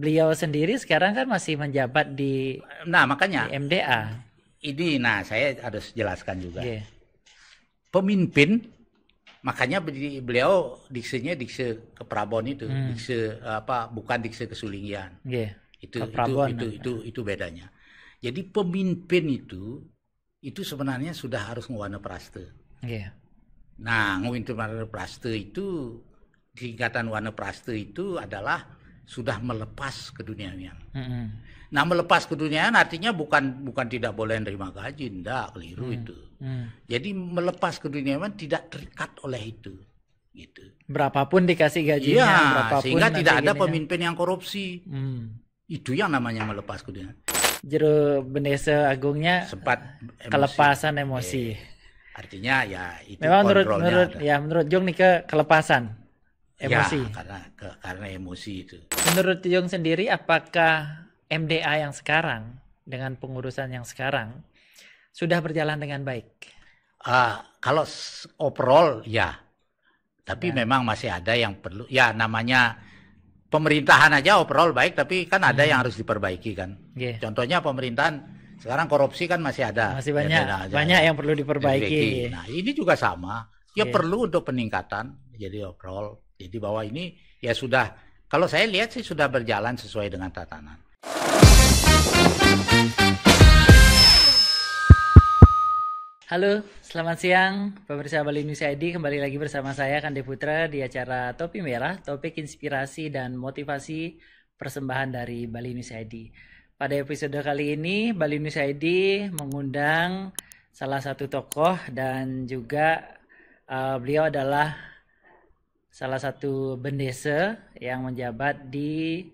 beliau sendiri sekarang kan masih menjabat di makanya MDA. Ini, saya harus jelaskan juga. Yeah. Pemimpin, makanya beliau diksinya diksi keprabon itu, diksi bukan diksi kesulingian. Yeah. Itu bedanya. Jadi pemimpin itu sebenarnya sudah harus ngewana praste. Yeah. Nah, ngewintu praste itu, tingkatan wana praste itu adalah sudah melepas keduniawian. Nah, melepas keduniaan artinya bukan tidak boleh nerima gaji, enggak, keliru itu. Jadi melepas keduniawian tidak terikat oleh itu. Gitu. Berapapun dikasih gajinya, berapapun sehingga tidak ada pemimpin yang korupsi. Itu yang namanya melepas keduniawian. Jero Bendesa Agungnya sempat kelepasan emosi. Artinya ya itu memang menurut Jung nih kelepasan emosi. Ya, karena emosi itu. Menurut Jung sendiri, apakah MDA yang sekarang dengan pengurusan yang sekarang sudah berjalan dengan baik? Kalau overall ya, tapi memang masih ada yang perlu. Ya, namanya pemerintahan aja overall baik, tapi kan ada yang harus diperbaiki kan. Yeah. Contohnya pemerintahan sekarang korupsi kan masih ada. Masih banyak yang perlu diperbaiki. Nah, ini juga sama. Ya perlu untuk peningkatan. Jadi overall. Jadi bahwa ini ya sudah, kalau saya lihat sih sudah berjalan sesuai dengan tatanan. Halo, selamat siang pemirsa Bali News ID. Kembali lagi bersama saya Kande Putra di acara Topi Merah, topik inspirasi dan motivasi persembahan dari Bali News ID. Pada episode kali ini, Bali News ID mengundang salah satu tokoh dan juga beliau adalah salah satu bendesa yang menjabat di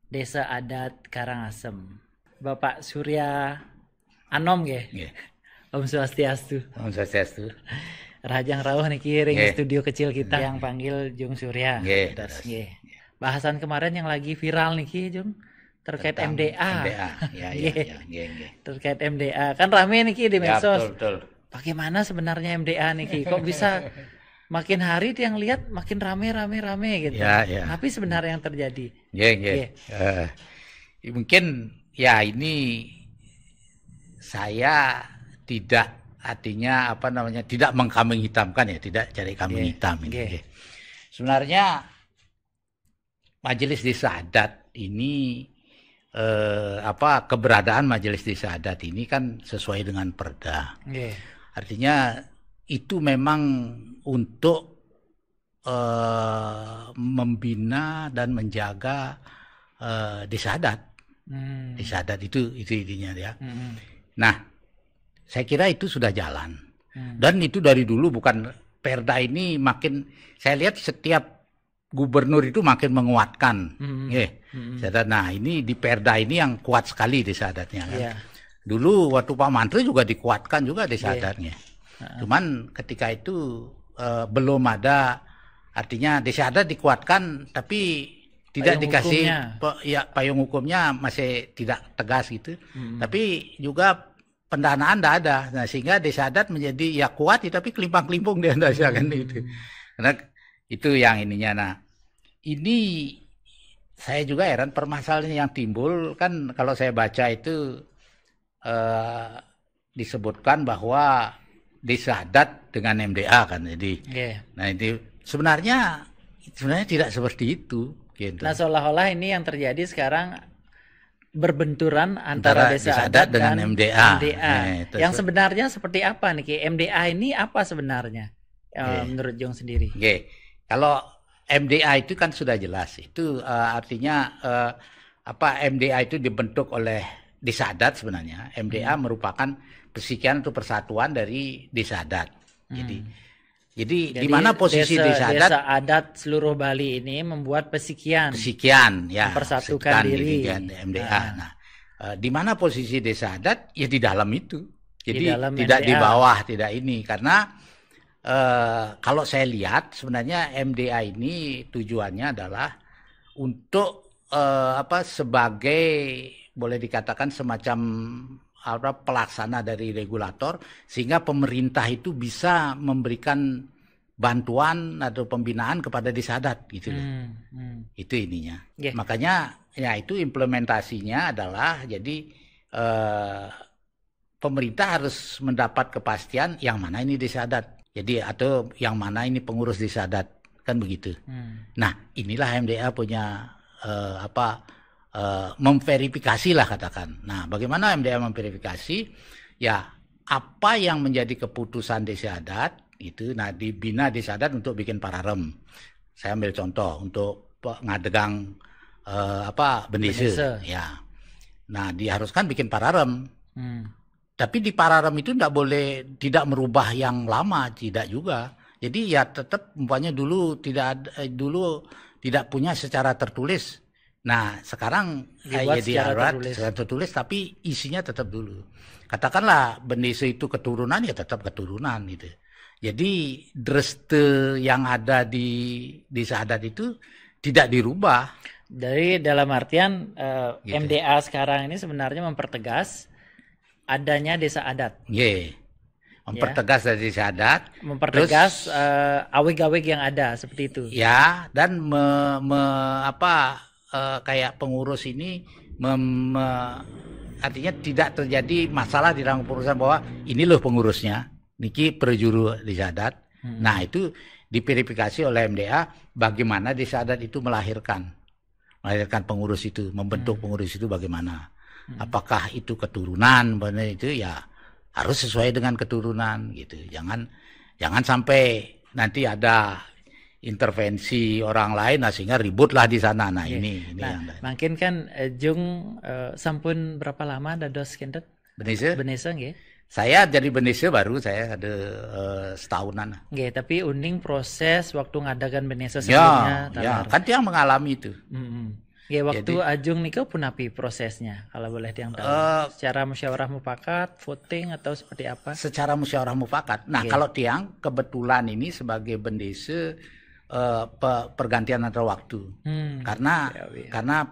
Desa Adat Karangasem. Bapak Surya Anom ya? Om Swastiastu. Om Swastiastu. Rajang rawuh niki ring studio kecil kita yang panggil Jung Surya. Bahasan kemarin yang lagi viral niki Jung terkait MDA. Terkait MDA. Kan rame niki di medsos. Betul. Bagaimana sebenarnya MDA niki? Kok bisa makin hari yang lihat makin rame gitu. Tapi sebenarnya yang terjadi. Mungkin ya ini saya tidak, artinya tidak mengkambing hitamkan ya, tidak cari kambing hitam ini. Sebenarnya Majelis Desa Adat ini keberadaan Majelis Desa Adat ini kan sesuai dengan perda. Artinya itu memang untuk membina dan menjaga desa adat. Desa adat itu intinya ya. Nah, saya kira itu sudah jalan. Dan itu dari dulu, bukan perda ini makin, saya lihat setiap gubernur itu makin menguatkan. Nah, ini di perda ini yang kuat sekali desa adatnya kan. Dulu waktu Pak Mantri juga dikuatkan juga desa adatnya. Cuman ketika itu belum ada, artinya desa adat dikuatkan tapi tidak dikasih payung hukumnya masih tidak tegas gitu. Tapi juga pendanaan tidak ada. Nah, sehingga desa adat menjadi ya kuat tapi kelimpang-kelimpung di Indonesia kan itu. Karena itu yang ininya. Nah, ini saya juga heran permasalahan yang timbul kan, kalau saya baca itu disebutkan bahwa desa adat dengan MDA kan. Jadi nah itu sebenarnya tidak seperti itu gitu. Nah, seolah-olah ini yang terjadi sekarang berbenturan antara desa adat dengan MDA. Yang sebenarnya seperti apa nih? MDA ini apa sebenarnya menurut Jung sendiri? Kalau MDA itu kan sudah jelas. Itu artinya MDA itu dibentuk oleh desa adat sebenarnya. MDA merupakan persikian atau persatuan dari desa adat. Jadi di mana posisi desa adat seluruh Bali ini membuat persikian ya, mempersatukan diri MDA. Nah, di mana posisi desa adat ya di dalam itu. Jadi tidak di bawah, tidak ini, karena kalau saya lihat sebenarnya MDA ini tujuannya adalah untuk sebagai boleh dikatakan semacam pelaksana dari regulator, sehingga pemerintah itu bisa memberikan bantuan atau pembinaan kepada desa adat gitu loh. Itu ininya. Makanya ya itu implementasinya adalah jadi pemerintah harus mendapat kepastian yang mana ini desa adat. Jadi atau yang mana ini pengurus desa adat, kan begitu. Nah, inilah MDA punya memverifikasi lah katakan. Nah, bagaimana MDA memverifikasi? Ya, apa yang menjadi keputusan desa adat itu, nah dibina desa adat untuk bikin pararem. Saya ambil contoh untuk ngadegang bendese. Ya. Nah, diharuskan bikin pararem. Tapi di pararem itu tidak merubah yang lama, tidak juga. Jadi ya tetap umpamanya dulu tidak punya secara tertulis. Nah, sekarang dibuat secara tertulis tapi isinya tetap dulu. Katakanlah bendese itu keturunan, ya tetap keturunan gitu. Jadi dreste yang ada di desa adat itu tidak dirubah. Dari dalam artian gitu. MDA sekarang ini sebenarnya mempertegas adanya desa adat. Mempertegas dari desa adat. Mempertegas awig-awig yang ada seperti itu. Ya, dan kayak pengurus ini artinya tidak terjadi masalah di dalam pengurusan bahwa ini loh pengurusnya, niki perjuru desa adat. Nah, itu diverifikasi oleh MDA bagaimana desa adat itu melahirkan pengurus itu, membentuk pengurus itu bagaimana. Apakah itu keturunan, benar itu ya harus sesuai dengan keturunan gitu. Jangan sampai nanti ada intervensi orang lain sehingga ributlah di sana. Nah, ini yang mungkin kan Jung sampun berapa lama dados kentet Bendese nggih. Saya jadi bendese baru saya ada setahunan. Nggih, tapi uning proses waktu ngadakan bendese sebelumnya. Ya, kan dia mengalami itu. Ya, waktu Ajung nika pun api prosesnya kalau boleh yang tahu. Secara musyawarah mufakat, voting atau seperti apa? Secara musyawarah mufakat. Nah, kalau tiang kebetulan ini sebagai bendese pergantian antar waktu. Karena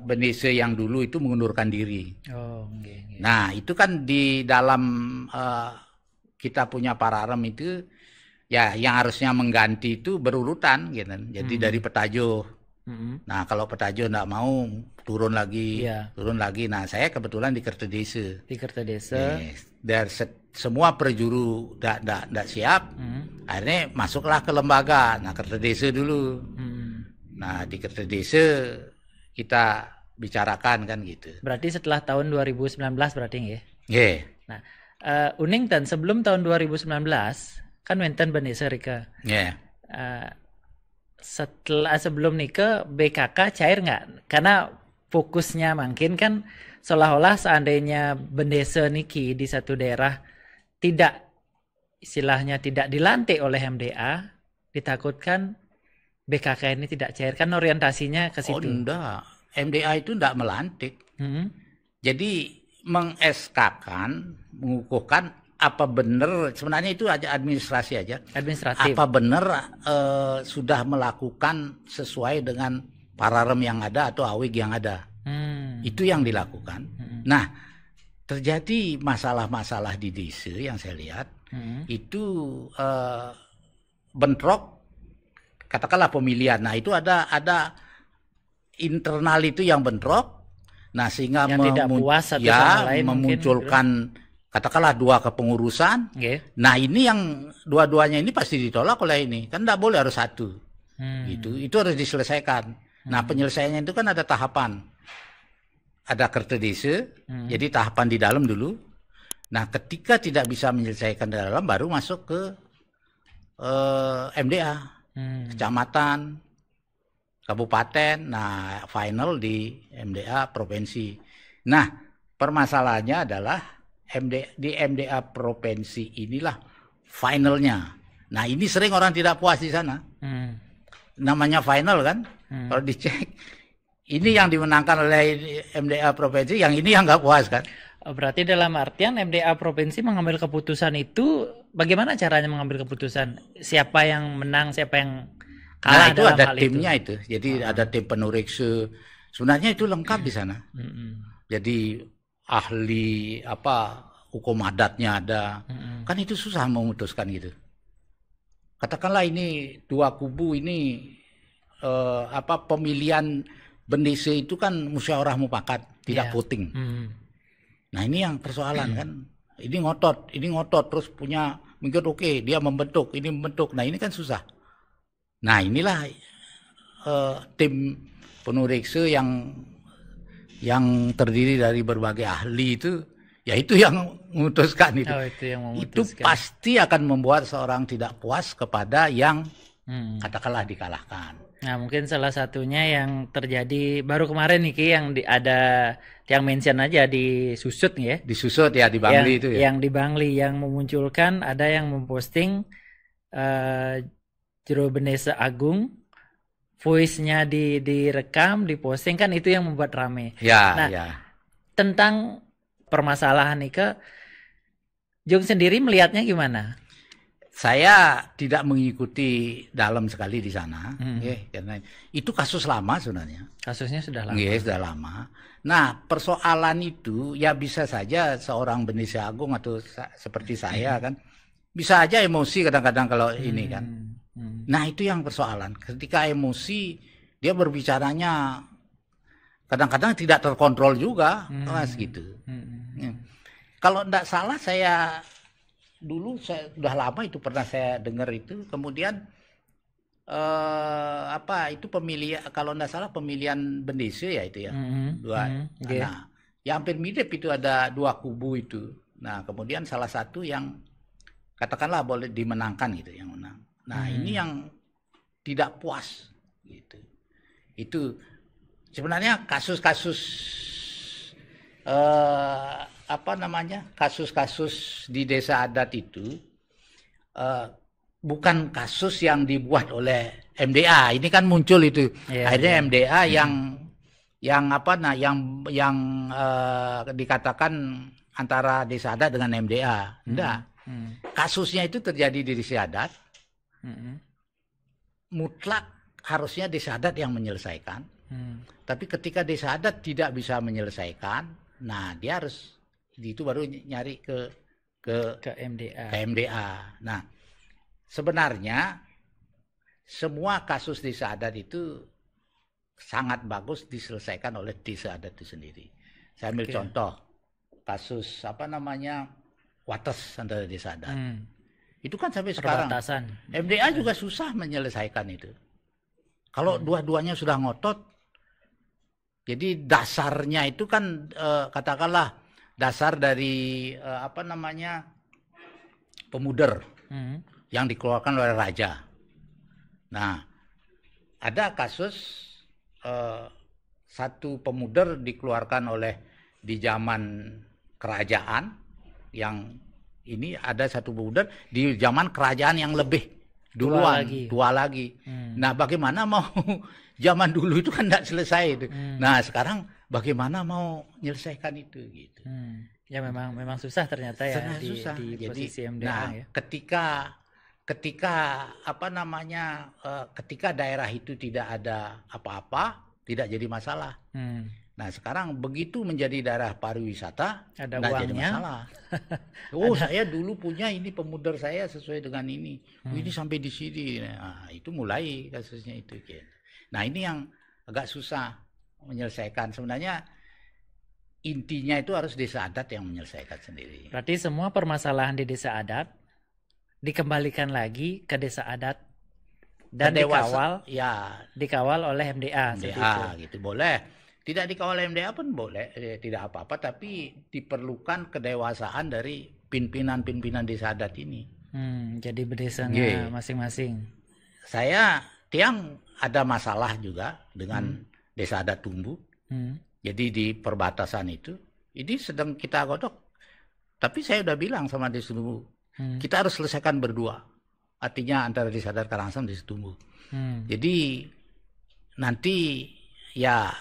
bendese yang dulu itu mengundurkan diri. Nah, itu kan di dalam kita punya pararem itu ya yang harusnya mengganti itu berurutan gitu. Jadi dari petajo. Nah, kalau petajo enggak mau turun lagi. Nah, saya kebetulan di Kertedese. Dari semua perjuru enggak siap. Akhirnya masuklah ke lembaga. Nah, Kertedese dulu. Nah, di Kertedese kita bicarakan kan gitu. Berarti setelah tahun 2019 berarti nggih? Nggih. Nah, uning dan sebelum tahun 2019 kan wenten bendese rika. Nggih. Sebelum nikah BKK cair nggak? Karena fokusnya mungkin kan seolah-olah seandainya bendese niki di satu daerah tidak dilantik oleh MDA, ditakutkan BKK ini tidak cair, kan orientasinya ke situ. Oh enggak, MDA itu enggak melantik. Jadi meng-SK-kan, mengukuhkan apa benar, sebenarnya itu aja administratif. Apa benar sudah melakukan sesuai dengan pararem yang ada atau awig yang ada. Itu yang dilakukan. Nah, terjadi masalah-masalah di desa yang saya lihat itu bentrok, katakanlah pemilihan. Nah, itu ada internal itu yang bentrok. Nah, sehingga tidak puas satu sama lain memunculkan katakanlah dua kepengurusan. Nah, ini yang dua-duanya ini pasti ditolak oleh ini. Kan tidak boleh harus satu. Gitu. Itu harus diselesaikan. Nah, penyelesaiannya itu kan ada tahapan. Ada Kertedese, jadi tahapan di dalam dulu. Nah, ketika tidak bisa menyelesaikan di dalam, baru masuk ke MDA, kecamatan, kabupaten. Nah, final di MDA provinsi. Nah, permasalahannya adalah di MDA provinsi inilah finalnya. Nah, ini sering orang tidak puas di sana. Namanya final kan. Kalau dicek, ini yang dimenangkan oleh MDA provinsi, yang ini yang nggak puas kan. Berarti dalam artian MDA provinsi mengambil keputusan itu, bagaimana caranya mengambil keputusan? Siapa yang menang, siapa yang kalah? Nah, itu ada timnya itu. Jadi ada tim penurikse. Sebenarnya itu lengkap di sana. Jadi ahli hukum adatnya ada. Kan itu susah memutuskan gitu. katakanlah ini dua kubu ini pemilihan bendese itu kan musyawarah mufakat, tidak voting. Nah ini yang persoalan kan, ini ngotot terus punya mungkin oke, dia membentuk, ini membentuk. Nah ini kan susah. Nah inilah tim penuh rekse yang terdiri dari berbagai ahli itu, ya itu yang memutuskan itu. Itu pasti akan membuat seorang tidak puas kepada yang katakanlah dikalahkan. Nah mungkin salah satunya yang terjadi baru kemarin nih Ki, yang ada yang mention aja di Susut ya. Di Susut ya, di Bangli itu ya. Yang di Bangli yang memunculkan, ada yang memposting Jero Bendesa Agung, voice-nya direkam, diposting, kan itu yang membuat rame. Ya, nah, tentang permasalahan Ike, Jung sendiri melihatnya gimana? Saya tidak mengikuti dalam sekali di sana, karena itu kasus lama sebenarnya. Kasusnya sudah lama. Sudah lama. Nah, persoalan itu ya bisa saja seorang Bendesa Agung atau seperti saya kan, bisa aja emosi kadang-kadang kalau ini kan. Nah, itu yang persoalan. Ketika emosi, dia berbicaranya kadang-kadang tidak terkontrol juga, mas gitu. Kalau tidak salah saya dulu sudah lama itu pernah saya dengar itu, kemudian itu pemilihan, kalau tidak salah pemilihan bendese ya itu ya, nah ya hampir mirip itu, ada dua kubu itu. Nah kemudian salah satu yang katakanlah boleh dimenangkan gitu, yang menang. Nah ini yang tidak puas gitu. Itu sebenarnya kasus-kasus kasus-kasus di desa adat itu bukan kasus yang dibuat oleh MDA. Ini kan muncul itu. Akhirnya MDA yang dikatakan antara desa adat dengan MDA. Enggak. Kasusnya itu terjadi di desa adat. Mutlak harusnya desa adat yang menyelesaikan. Tapi ketika desa adat tidak bisa menyelesaikan, nah dia harus itu baru nyari ke MDA. Nah, sebenarnya semua kasus desa adat itu sangat bagus diselesaikan oleh desa adat itu sendiri. Saya ambil contoh kasus Wates antara desa adat. Itu kan sampai sekarang MDA juga susah menyelesaikan itu. Kalau dua-duanya sudah ngotot, jadi dasarnya itu kan katakanlah dasar dari pemuder yang dikeluarkan oleh raja. Nah, ada kasus satu pemuder dikeluarkan di zaman kerajaan, yang ini ada satu pemuder di zaman kerajaan yang lebih tua lagi. Nah, bagaimana mau zaman dulu itu kan tidak selesai itu. Nah, sekarang bagaimana mau menyelesaikan itu gitu. Ya memang susah ternyata ya di posisi MDA. Nah, ya. Ketika daerah itu tidak ada apa-apa, tidak jadi masalah. Nah, sekarang begitu menjadi daerah pariwisata, ada tidak uangnya. jadi masalah. Saya dulu punya ini pemuder saya sesuai dengan ini. Ini sampai di sini. Nah, itu mulai kasusnya itu. Nah, ini yang agak susah menyelesaikan. Sebenarnya intinya itu harus desa adat yang menyelesaikan sendiri. Berarti semua permasalahan di desa adat dikembalikan lagi ke desa adat dan dikawal oleh MDA. Gitu boleh. Tidak dikawal MDA pun boleh, tidak apa-apa, tapi diperlukan kedewasaan dari pimpinan desa adat ini. Jadi berdesanya masing-masing. Saya ada masalah juga dengan desa adat Tumbu. Jadi di perbatasan itu, ini sedang kita godok. Tapi saya udah bilang sama desa Tumbu, kita harus selesaikan berdua. Artinya antara desa adat Karangsam dan desa Tumbu. Jadi nanti ya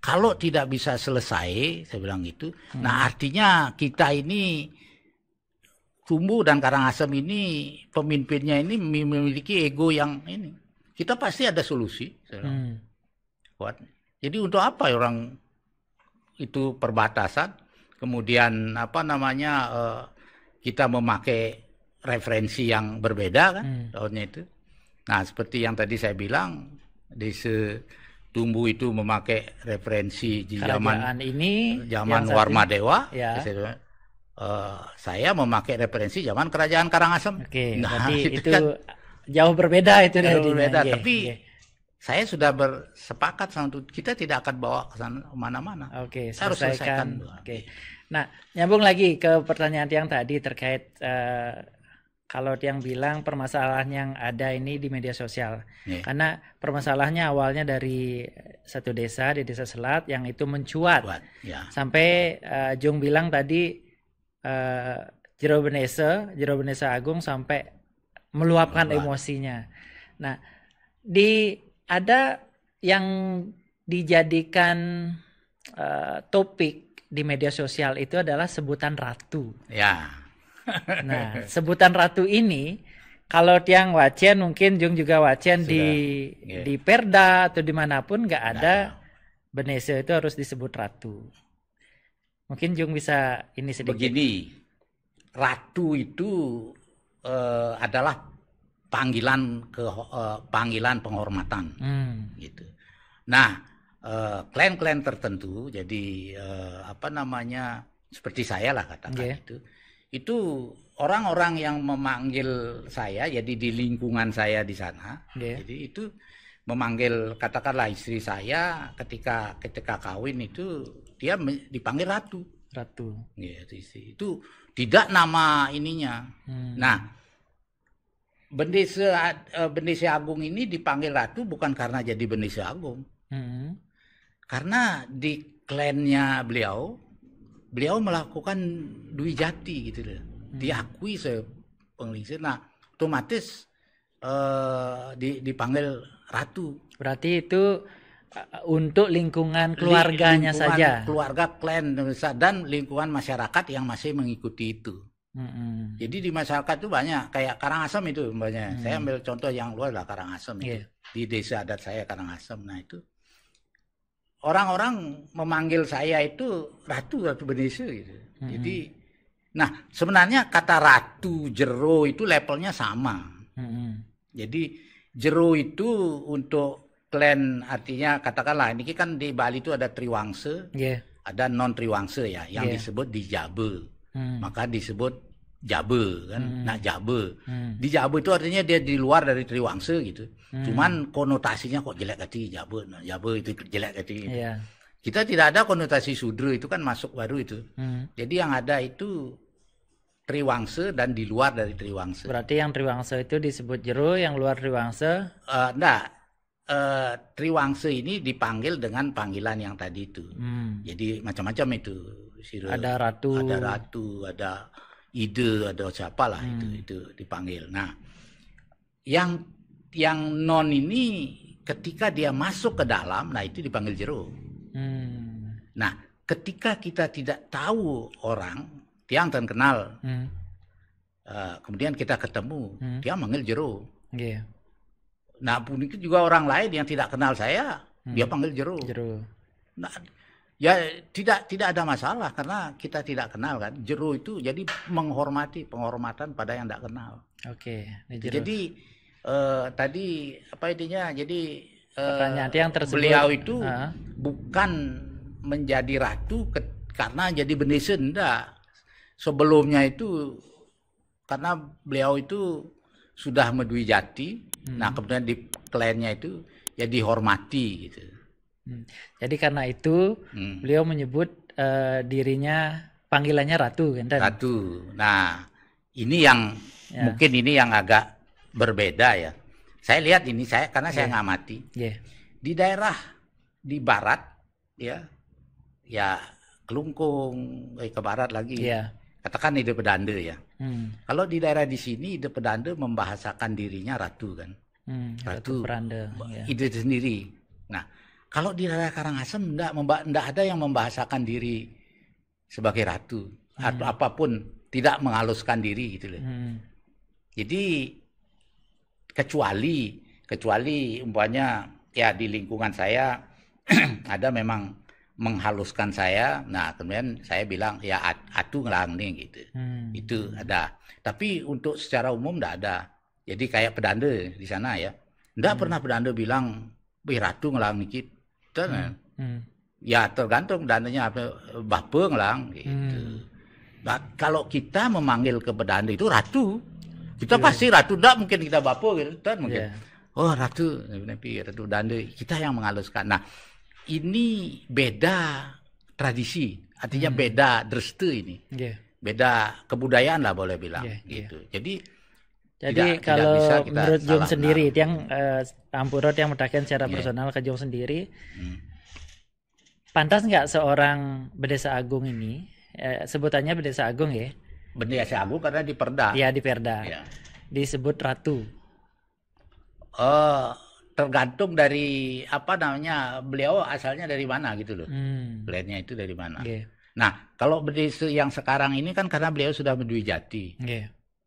kalau tidak bisa selesai, saya bilang gitu. Nah artinya kita ini Tumbu dan Karangasem ini pemimpinnya ini memiliki ego yang ini. Kita pasti ada solusi. Jadi untuk apa orang itu perbatasan, kemudian kita memakai referensi yang berbeda kan tahunnya itu. Nah, seperti yang tadi saya bilang, Desa Tumbu itu memakai referensi di zaman Warmadewa. Ya. Saya memakai referensi zaman Kerajaan Karangasem. Oke, berarti itu kan jauh berbeda itu. Jauh berbeda, tapi saya sudah bersepakat sama itu, kita tidak akan bawa ke sana mana-mana. Oke, saya harus selesaikan. Oke. Nah, nyambung lagi ke pertanyaan yang tadi terkait kalau yang bilang permasalahan yang ada ini di media sosial. Karena permasalahannya awalnya dari satu desa di Desa Selat yang itu mencuat. Sampai Jung bilang tadi Jero Benesa Agung sampai meluapkan emosinya. Nah, ada yang dijadikan topik di media sosial itu adalah sebutan ratu. Ya. Nah, sebutan ratu ini kalau tiang wacen, mungkin Jung juga wacen di Perda atau dimanapun nggak ada Benesa itu harus disebut ratu. Mungkin Jung bisa ini sedikit. Begini, ratu itu adalah panggilan penghormatan, gitu. Nah, klan-klan tertentu, jadi seperti saya lah katakan itu orang-orang yang memanggil saya, jadi di lingkungan saya di sana, jadi itu memanggil katakanlah istri saya ketika kawin itu dia dipanggil ratu. Gitu, itu tidak nama ininya. Nah, Benesa Agung ini dipanggil ratu bukan karena jadi Benesa Agung, karena di klannya beliau melakukan Dwi Jati gitu loh, diakui sepenglingsir. Nah, otomatis dipanggil ratu. Berarti itu untuk lingkungan keluarganya saja. Keluarga, klan dan lingkungan masyarakat yang masih mengikuti itu. Jadi di masyarakat itu banyak, kayak Karangasem itu banyak. Saya ambil contoh yang luar lah, Karangasem itu. Di desa adat saya Karangasem. Nah itu orang-orang memanggil saya itu Ratu Benesa gitu. Jadi, nah sebenarnya kata Ratu Jero itu levelnya sama. Jadi Jero itu untuk klan, artinya katakanlah ini kan di Bali itu ada Triwangse, ada non Triwangse ya, yang disebut di Jabe, maka disebut Jabe kan. Nah Jabe, di Jabe itu artinya dia di luar dari Triwangse gitu. Cuman konotasinya kok jelek hati Jabe. Nah, Jabe itu jelek hati. Kita tidak ada konotasi Sudra, itu kan masuk baru itu. Jadi yang ada itu Triwangse dan di luar dari Triwangse. Berarti yang Triwangse itu disebut Jero, yang luar Triwangse? Triwangse ini dipanggil dengan panggilan yang tadi itu. Jadi macam-macam itu. Ada ratu, ada ide, ada siapa lah itu dipanggil. Nah, yang non ini ketika dia masuk ke dalam, nah itu dipanggil Jero. Nah, ketika kita tidak tahu orang, tiang dan kenal, kemudian kita ketemu, dia manggil Jero. Nah, mungkin juga orang lain yang tidak kenal saya, dia panggil Jero. Nah, ya tidak ada masalah karena kita tidak kenal kan. Jero itu jadi penghormatan pada yang tidak kenal. Jadi tadi apa intinya? Jadi pertanyaan yang tersebut, beliau itu bukan menjadi ratu karena jadi Benesa, enggak. Sebelumnya itu karena beliau itu sudah Medwi Jati, nah kemudian di klannya itu ya dihormati gitu. Jadi karena itu beliau menyebut dirinya panggilannya ratu kan? Ratu. Nah, ini yang mungkin ini yang agak berbeda ya. Saya lihat ini karena saya ngamati. Di daerah di barat ya Kelungkung ke barat lagi. Katakan Ide Pedande ya. Kalau di daerah di sini Ide Pedande membahasakan dirinya ratu kan. Ratu Pedande. Ide sendiri. Nah, kalau di daerah Karangasem enggak ada yang membahasakan diri sebagai ratu atau apapun, tidak menghaluskan diri gitu loh. Jadi kecuali umpamanya ya di lingkungan saya ada memang menghaluskan saya. Nah, kemudian saya bilang ya atu ngelang nih gitu. Itu ada. Tapi untuk secara umum enggak ada. Jadi kayak pedanda di sana ya. Enggak pernah pedanda bilang, "Wih, ratu ngelang dikit." Ya tergantung pedandanya apa, bapa ngelang gitu. Nah, kalau kita memanggil ke pedanda itu ratu, kita pasti ratu, enggak mungkin kita bapa gitu kan mungkin. Oh, ratu, tapi ratu pedanda, kita yang menghaluskan. Nah, ini beda tradisi, artinya beda dreste ini. Beda kebudayaan lah boleh bilang gitu. Jadi kalau menurut Jung sendiri, yang Ampurot yang mendapatkan secara personal ke Jung sendiri, pantas nggak seorang Bendesa Agung ini, sebutannya Bendesa Agung ya? Bendesa Agung karena di Perda. Iya, di Perda. Disebut ratu. Tergantung dari apa namanya, beliau asalnya dari mana gitu loh. Plannya itu dari mana. Nah, kalau Bendesa yang sekarang ini kan karena beliau sudah Dwijati.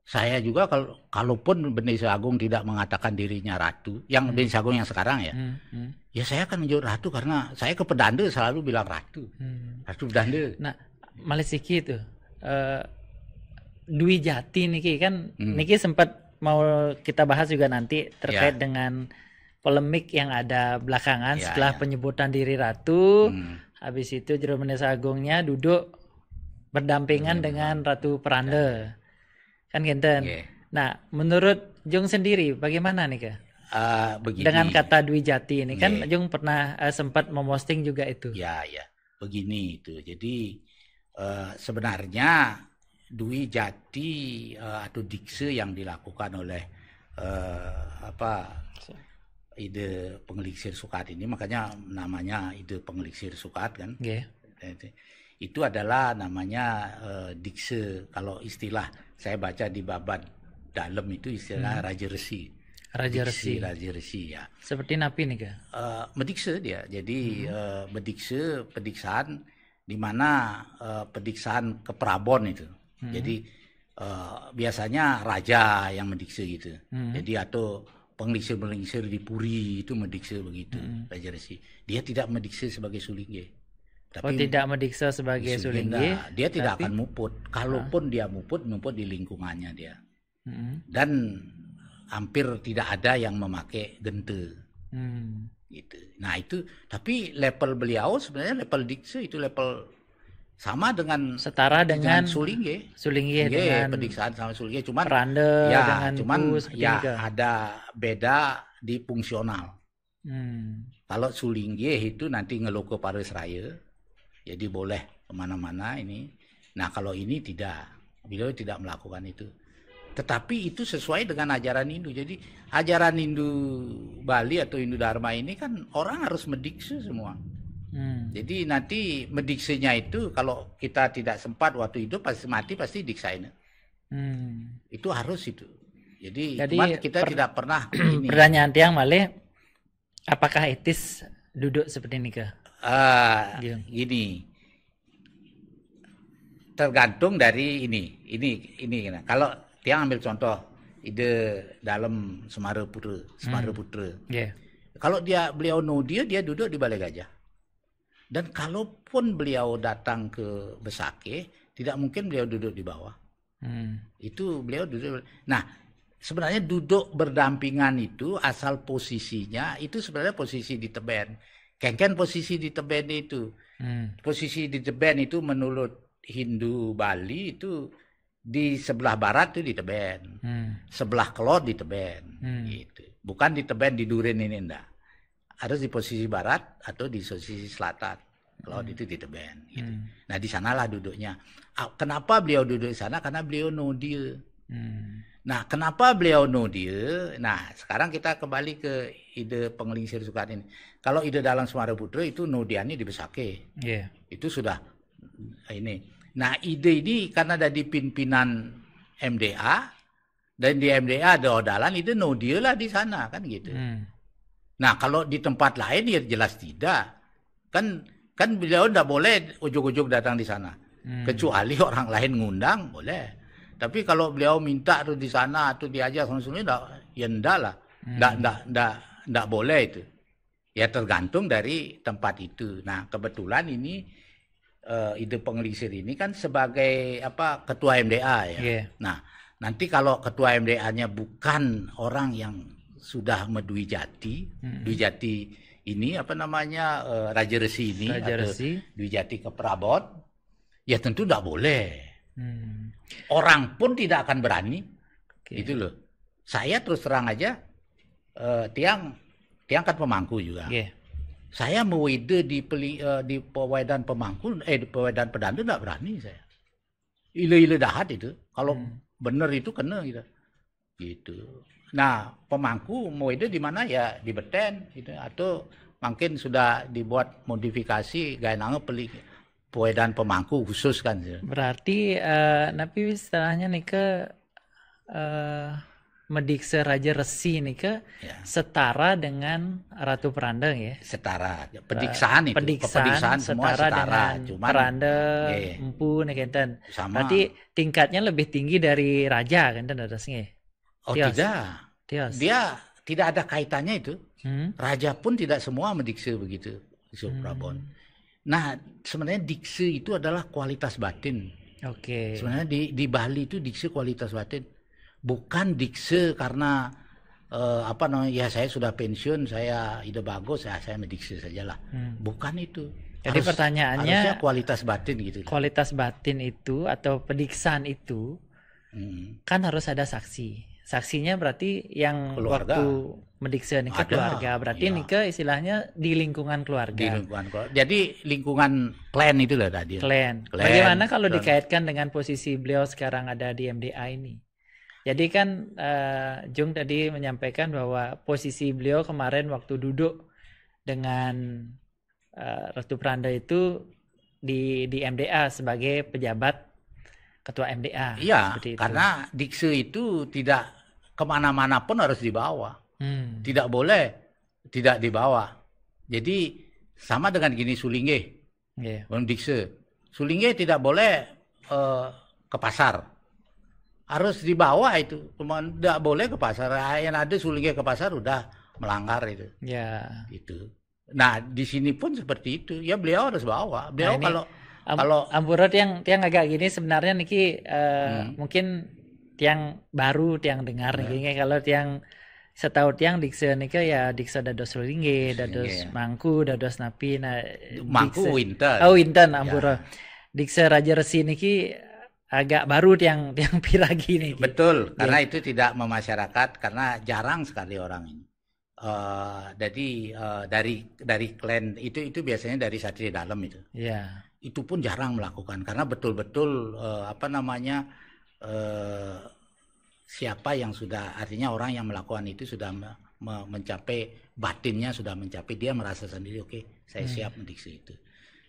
Saya juga kalaupun Bendesa Agung tidak mengatakan dirinya ratu, yang Bendesa Agung yang sekarang ya, ya saya akan menjadi ratu karena saya ke pedanda selalu bilang ratu, ratu pedanda. Nah, Malesiki itu Dwijati niki kan, niki sempat mau kita bahas juga nanti terkait dengan polemik yang ada belakangan setelah penyebutan diri ratu, habis itu jero Bendesa Agungnya duduk berdampingan dengan Ratu Peranda. Kan genten. Nah, menurut Jung sendiri bagaimana nih Kak? Begini. Dengan kata Dwijati ini kan Jung pernah sempat memposting juga itu. Ya. Begini itu. Jadi sebenarnya Dwijati atau dikse yang dilakukan oleh ide pengeliksir sukat ini, makanya namanya ide pengeliksir sukat kan. Itu adalah namanya dikse, kalau istilah saya baca di babat dalam itu istilah Raja Resi. Raja Resi ya. Seperti napi nih Kak? Medikse dia. Jadi medikse pediksaan di mana pediksaan ke Prabon itu. Jadi biasanya raja yang medikse gitu. Jadi atau pengliksir di Puri itu medikse begitu. Raja Resi. Dia tidak medikse sebagai sulingge. Tapi tidak mendiksa sebagai sulingge. Dia tidak akan muput. Kalaupun dia muput di lingkungannya dia. Dan hampir tidak ada yang memakai gente. Gitu. Nah itu, tapi level beliau sebenarnya level dikse itu level sama dengan setara dengan sulingge. Dengan pediksaan sama sulingge, cuman Peranda dengan ada beda di fungsional. Kalau sulingge itu nanti ngeluh ke Paris Raya. Jadi boleh kemana-mana ini. Nah kalau ini tidak, beliau tidak melakukan itu. Tetapi itu sesuai dengan ajaran Hindu. Jadi ajaran Hindu Bali atau Hindu Dharma ini kan orang harus mendikse semua. Jadi nanti mendiksenya itu kalau kita tidak sempat waktu hidup pasti mati pasti diksain. Itu harus itu. Jadi kita tidak pernah. Pertanyaan tiang malih, apakah etis duduk seperti ini Kak? Gini, tergantung dari ini. Kalau tiang ambil contoh ide dalam Semara Putra. Kalau beliau dia duduk di Balai Gajah. Dan kalaupun beliau datang ke Besake, tidak mungkin beliau duduk di bawah. Itu beliau duduk. Nah, sebenarnya duduk berdampingan itu asal posisinya itu sebenarnya posisi di teben. Kengken posisi di teben itu. Posisi di teben itu menurut Hindu Bali itu di sebelah barat itu di teben. Sebelah kelot di teben. Gitu. Bukan di teben di duren ini enggak. Harus di posisi barat atau di posisi selatan. Kelot itu di teben. Gitu. Nah di sanalah duduknya. Kenapa beliau duduk di sana? Karena beliau know dia. Nah, kenapa beliau know dia? Nah, sekarang kita kembali ke ide pengelingsir sukat ini. Kalau ide dalam Semara Putra itu know dia-nya di Besake. Itu sudah ini. Nah, ide ini karena ada di pimpinan MDA dan di MDA ada odalan, itu know dia lah di sana kan gitu. Nah, kalau di tempat lain ya jelas tidak. Kan beliau tidak boleh ujuk-ujuk datang di sana. Kecuali orang lain ngundang boleh. Tapi kalau beliau minta tuh di sana atau diajak sama suami, ya enggak lah. Enggak boleh itu. Ya tergantung dari tempat itu. Nah kebetulan ini ide pengelisir ini kan sebagai ketua MDA ya. Yeah. Nah nanti kalau ketua MDA-nya bukan orang yang sudah Dwi Jati, Dwi Jati ini Raja Resi ini atau Dwi Jati ke Prabon, ya tentu tidak boleh. Orang pun tidak akan berani, gitu loh. Saya terus terang aja, tiang kan pemangku juga. Yeah. Saya mau ide di Pewedan Pemangku, di Pewedan Pedandu tidak berani saya. Ile dahat itu, kalau benar itu kena gitu. Nah pemangku mau ide di mana ya di Beten, gitu. Atau mungkin sudah dibuat modifikasi gaya nangge peli Pewedan Pemangku khusus kan. Berarti napi istilahnya nih ke Medikse Raja Resi nih ke setara dengan Ratu Perandeng ya. Setara. Pediksaan itu. Pediksaan semua setara. Cuman Perandeng, Empu nih kenten. Berarti tingkatnya lebih tinggi dari raja kenten atasnya. Oh tidak. Dia tidak ada kaitannya itu. Raja pun tidak semua mendikse begitu. Prabon. Nah sebenarnya dikse itu adalah kualitas batin. Oke. Sebenarnya di Bali itu dikse kualitas batin. Bukan dikse karena ya saya sudah pensiun, saya ide bagus, saya mendikse sajalah. Bukan itu. Jadi pertanyaannya harusnya kualitas batin gitu. Kualitas batin itu atau pediksaan itu kan harus ada saksi. Saksinya berarti yang keluarga. Waktu mendikse nih ke keluarga. Berarti nih ke istilahnya di lingkungan keluarga. Di lingkungan keluarga. Jadi lingkungan clan itu lah tadi. Clan. Bagaimana kalau dikaitkan dengan posisi beliau sekarang ada di MDA ini? Jadi kan Jung tadi menyampaikan bahwa posisi beliau kemarin waktu duduk dengan Ratu Pranda itu di MDA sebagai pejabat ketua MDA. Iya, karena dikse itu tidak kemana-mana pun harus dibawa. Tidak boleh tidak dibawa. Jadi sama dengan gini Sulingge. Dikse. Sulingge tidak boleh ke pasar. Harus dibawa itu. Cuma tidak boleh ke pasar. Yang ada Sulingge ke pasar udah melanggar itu. Ya. Itu. Nah, di sini pun seperti itu. Ya beliau harus bawa. Beliau kalau Ampura tiang agak gini sebenarnya niki mungkin tiang baru tiang dengar nih kalau tiang setahu tiang dikse nika ya dikse dados Sulingge, dados Mangku, dados Napi. Nah, Mangku Winten. Oh, Winten Ampura. Dikse Raja Resi niki agak baru tiang piragi nih. Betul, karena itu tidak memasyarakat karena jarang sekali orang ini. Jadi dari klan itu biasanya dari Satria Dalam itu. Iya. Itu pun jarang melakukan karena betul-betul siapa yang sudah artinya orang yang melakukan itu sudah mencapai batinnya, sudah mencapai, dia merasa sendiri oke, saya siap mendiksi itu.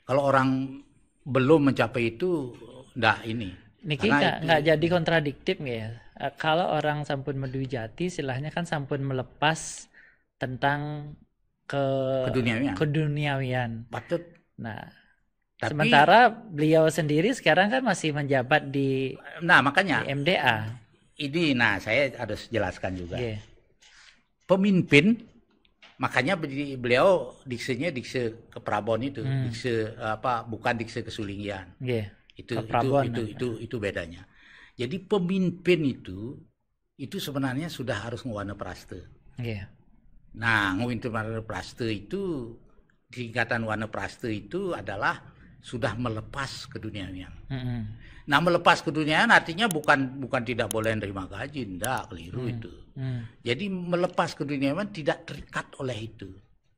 Kalau orang belum mencapai itu enggak ini. Niki nggak jadi kontradiktif nggak ya? Kalau orang sampun Dwi Jati silahnya kan sampun melepas tentang keduniawian. Patut. Nah, sementara beliau sendiri sekarang kan masih menjabat di makanya di MDA. Ini saya harus jelaskan juga. Pemimpin, makanya beliau diksenya dikse ke Prabon itu, dikse bukan dikse ke Sulinggian. Itu bedanya. Jadi pemimpin itu sebenarnya sudah harus ngewana praste. Nah, ngewana praste itu tingkatan wana praste itu adalah sudah melepas keduniawian. Nah, melepas keduniawian artinya bukan tidak boleh menerima gaji, enggak, keliru itu. Jadi melepas keduniawian tidak terikat oleh itu,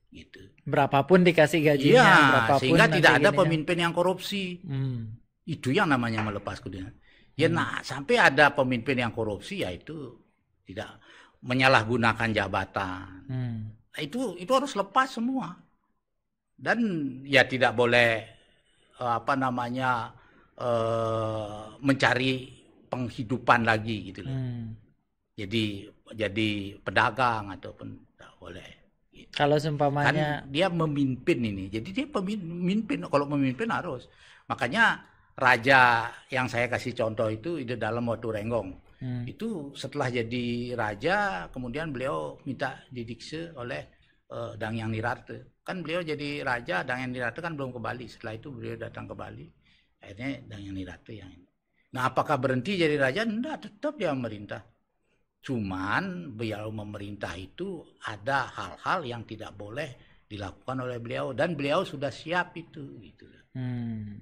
gitu. Berapapun dikasih gajinya, berapapun sehingga tidak ada pemimpin yang korupsi. Itu yang namanya melepas keduniawian. Sampai ada pemimpin yang korupsi, ya itu tidak menyalahgunakan jabatan. Nah, itu harus lepas semua. Dan ya tidak boleh mencari penghidupan lagi gitu loh. Jadi pedagang ataupun tidak boleh. Gitu. Kalau seumpamanya kan dia memimpin ini. Jadi dia pemimpin, kalau memimpin harus. Makanya raja yang saya kasih contoh itu di dalam Watu Renggong. Itu setelah jadi raja kemudian beliau minta didikse oleh Dangyang Nirate. Kan beliau jadi raja, Dangyang Nirate kan belum ke Bali. Setelah itu beliau datang ke Bali. Akhirnya Dangyang Nirate yang ini. Nah, apakah berhenti jadi raja? Enggak, tetap dia memerintah. Cuman beliau memerintah itu ada hal-hal yang tidak boleh dilakukan oleh beliau, dan beliau sudah siap itu gitu.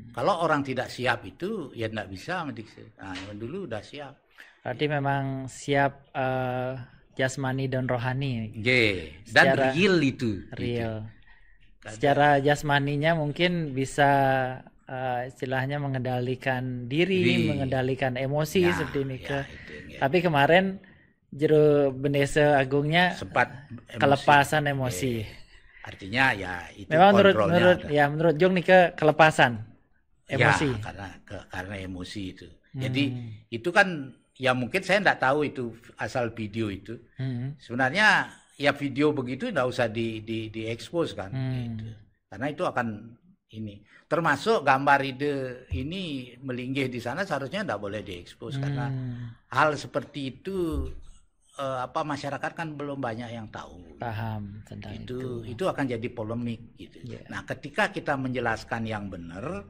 Kalau orang tidak siap itu ya enggak bisa mendikse. Nah, yang dulu udah siap. Berarti memang siap jasmani dan rohani. Dan real itu. Real. Gitu. Secara jasmaninya mungkin bisa istilahnya mengendalikan diri, mengendalikan emosi seperti ini ke. Tapi kemarin jero Bendese Agungnya sempat kelepasan emosi. Artinya ya itu memang menurut Jung nih kelepasan emosi. Ya, karena emosi itu. Jadi itu kan ya mungkin saya enggak tahu itu asal video itu. Sebenarnya ya video begitu enggak usah di-expose kan gitu. Karena itu akan ini. Termasuk gambar ide ini melinggih di sana seharusnya enggak boleh di-expose karena hal seperti itu masyarakat kan belum banyak yang tahu. Paham tentang itu. Itu akan jadi polemik gitu. Yeah. Nah, ketika kita menjelaskan yang benar,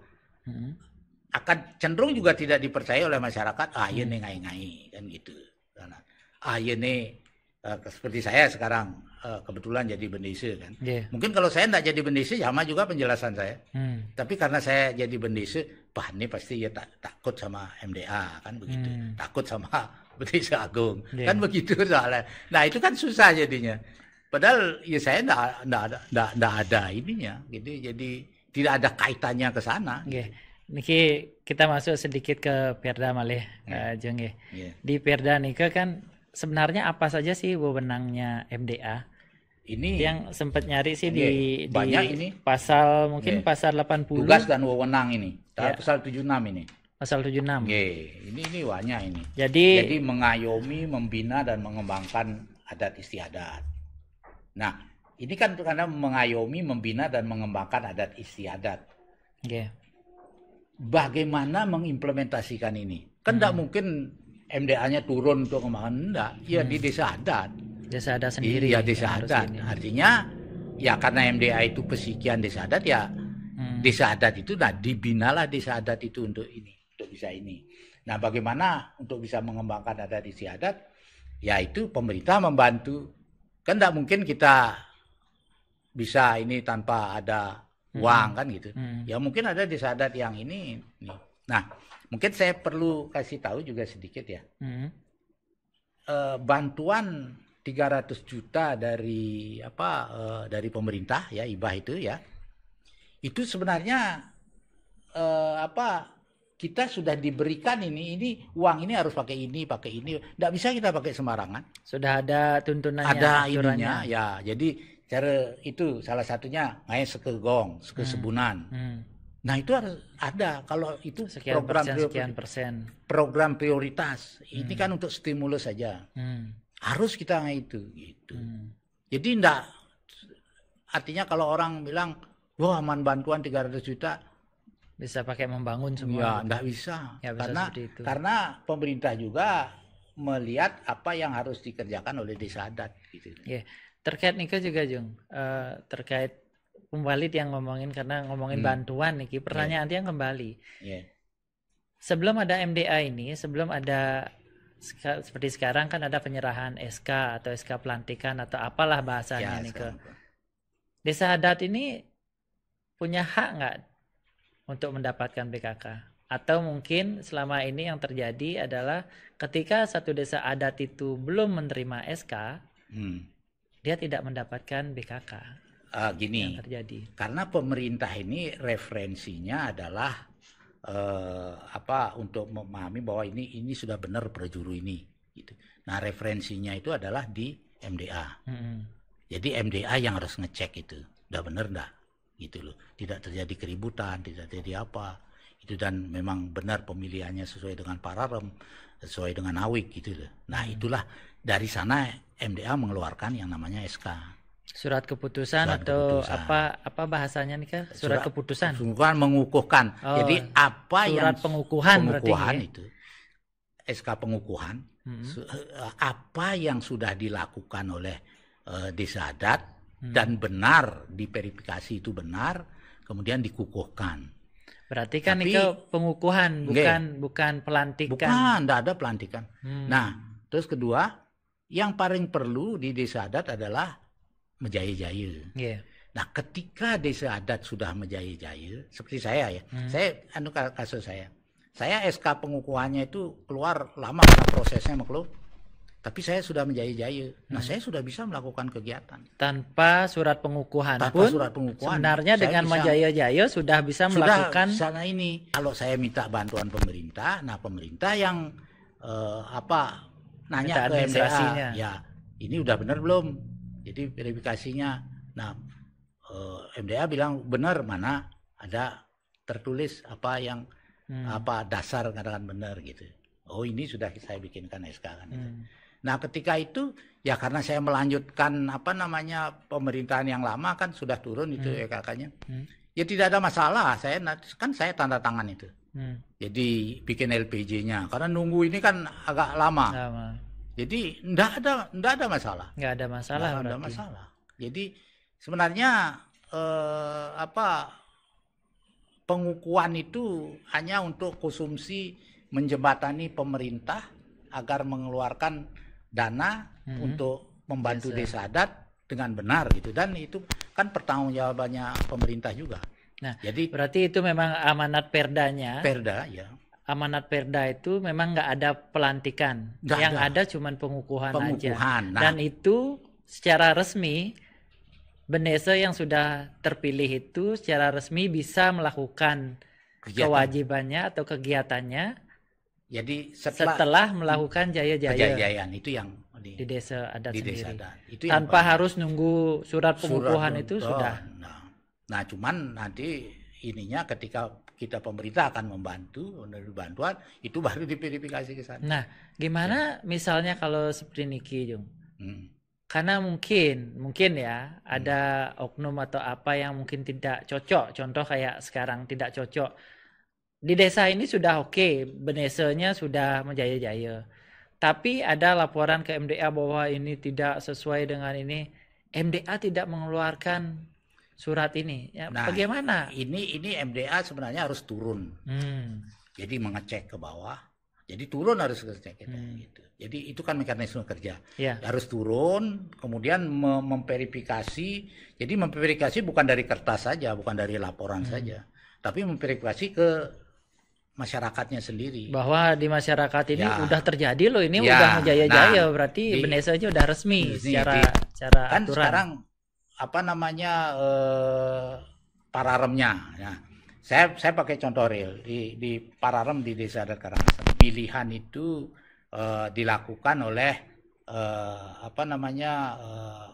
akan cenderung juga tidak dipercaya oleh masyarakat. Iya nih ngai-ngai kan gitu. Karena ini seperti saya sekarang kebetulan jadi bendese kan. Yeah. Mungkin kalau saya enggak jadi bendese sama juga penjelasan saya. Tapi karena saya jadi bendese, ini pasti ya takut sama MDA kan begitu. Takut sama Bendese Agung. Kan begitu soalnya. Nah, itu kan susah jadinya. Padahal ya saya enggak ada ininya gitu. Jadi tidak ada kaitannya ke sana. Niki kita masuk sedikit ke Perda malih Jung ya. Di Perda nika kan sebenarnya apa saja sih wewenangnya MDA? Ini yang sempat nyari sih di banyak ini pasal mungkin pasal 80. Tugas dan wewenang ini. Pasal 76 ini. Pasal 76. Ini banyak ini. Jadi mengayomi, membina dan mengembangkan adat istiadat. Nah, ini kan karena mengayomi, membina dan mengembangkan adat istiadat. Bagaimana mengimplementasikan ini? Kan tidak mungkin MDA-nya turun untuk mengembangkan, enggak. Ya di desa adat. Desa adat sendiri. Iya, desa adat. Artinya ya karena MDA itu pesikian desa adat ya desa adat itu dibinalah desa adat itu untuk ini. Untuk bisa ini. Nah, bagaimana untuk bisa mengembangkan adat istiadat? Ya itu pemerintah membantu. Kan tidak mungkin kita bisa ini tanpa ada uang kan gitu. Ya mungkin ada desa adat yang ini. Nah, mungkin saya perlu kasih tahu juga sedikit ya. Bantuan 300 juta dari dari pemerintah ya, hibah itu ya. Itu sebenarnya kita sudah diberikan ini uang ini harus pakai ini. Tidak bisa kita pakai sembarangan. Sudah ada tuntunannya. Ada ininya ya. Jadi cara itu salah satunya ngai sekegong, sekesebunan. Nah itu harus ada. Kalau itu sekian persen. Program prioritas. Ini kan untuk stimulus saja. Harus kita ngai itu gitu. Jadi enggak. Artinya kalau orang bilang, wah aman bantuan 300 juta. Bisa pakai membangun semua. Ya, enggak bisa. Ya, karena pemerintah juga melihat apa yang harus dikerjakan oleh desa adat gitu. Terkait Nika juga Jung, terkait pembalit yang ngomongin karena ngomongin bantuan Niki, pertanyaan yang kembali. Sebelum ada MDA ini, sebelum ada seperti sekarang kan ada penyerahan SK atau SK pelantikan atau apalah bahasanya Nika. Desa adat ini punya hak nggak untuk mendapatkan BKK? Atau mungkin selama ini yang terjadi adalah ketika satu desa adat itu belum menerima SK, dia tidak mendapatkan BKK. Gini, yang terjadi. Karena pemerintah ini referensinya adalah untuk memahami bahwa ini sudah benar prajuru ini. Gitu. Nah referensinya itu adalah di MDA. Jadi MDA yang harus ngecek itu, udah benar enggak? Gitu loh, tidak terjadi keributan, tidak terjadi apa itu, dan memang benar pemilihannya sesuai dengan pararem, sesuai dengan awik gitu loh. Nah itulah dari sana MDA mengeluarkan yang namanya SK, surat keputusan atau apa bahasanya nih Kak? Surat keputusan bukan mengukuhkan. Jadi apa surat yang pengukuhan itu SK pengukuhan, apa yang sudah dilakukan oleh desa adat dan benar diverifikasi itu benar, kemudian dikukuhkan. Berarti kan itu pengukuhan, bukan pelantikan. Bukan, tidak ada pelantikan. Nah, terus kedua, yang paling perlu di desa adat adalah menjaya-jaya. Yeah. Nah, ketika desa adat sudah menjaya-jaya, seperti saya ya, saya kasus saya SK pengukuhannya itu keluar lama karena prosesnya makhluk. Tapi saya sudah menjaya-jaya. Nah, saya sudah bisa melakukan kegiatan. Tanpa surat pengukuhan pun, sebenarnya dengan menjaya-jaya sudah bisa melakukan. Sana ini. Kalau saya minta bantuan pemerintah, nah pemerintah yang nanya ke MDA, ya ini udah benar belum? Jadi verifikasinya. Nah, MDA bilang benar, mana ada tertulis apa yang dasar katakan benar gitu. Oh, ini sudah saya bikinkan SK kan. Nah, ketika itu ya karena saya melanjutkan pemerintahan yang lama kan sudah turun itu kakaknya. Ya tidak ada masalah. Saya tanda tangan itu. Jadi bikin LPJ-nya karena nunggu ini kan agak lama. Jadi enggak ada masalah. Enggak ada masalah. Enggak ada masalah. Jadi sebenarnya pengukuhan itu hanya untuk konsumsi menjembatani pemerintah agar mengeluarkan dana untuk membantu desa adat dengan benar gitu, dan itu kan pertanggungjawabannya pemerintah juga. Nah, jadi berarti itu memang amanat perdanya. Perda ya. Amanat perda itu memang nggak ada pelantikan, yang ada cuman pengukuhan aja. Nah, dan itu secara resmi Benese yang sudah terpilih itu secara resmi bisa melakukan kewajibannya atau kegiatannya. Jadi setelah melakukan jaya-jayaan itu yang di desa adat di sendiri. Desa adat. Itu tanpa harus nunggu surat pengukuhan itu sudah. Nah, cuman nanti ininya ketika kita pemerintah akan membantu menerima bantuan itu baru diverifikasi ke sana. Nah, gimana misalnya kalau seperti Niki, Jung? Karena mungkin ya ada oknum atau apa yang mungkin tidak cocok. Contoh kayak sekarang tidak cocok. Di desa ini sudah oke, Benesenya sudah menjaya-jaya. Tapi ada laporan ke MDA bahwa ini tidak sesuai dengan ini. MDA tidak mengeluarkan surat ini. Ya, nah, bagaimana? Ini MDA sebenarnya harus turun. Jadi mengecek ke bawah. Jadi turun harus ngecek gitu. Jadi itu kan mekanisme kerja. Yeah. Harus turun, kemudian memverifikasi. Jadi memverifikasi bukan dari kertas saja, bukan dari laporan saja, tapi memverifikasi ke masyarakatnya sendiri. Bahwa di masyarakat ini udah terjadi loh, ini udah menjaya-jaya, berarti Benese aja udah resmi secara kan aturan. Sekarang Pararemnya. Ya. Saya pakai contoh real di Pararem di Desa Adat Karangasem. Pilihan itu dilakukan oleh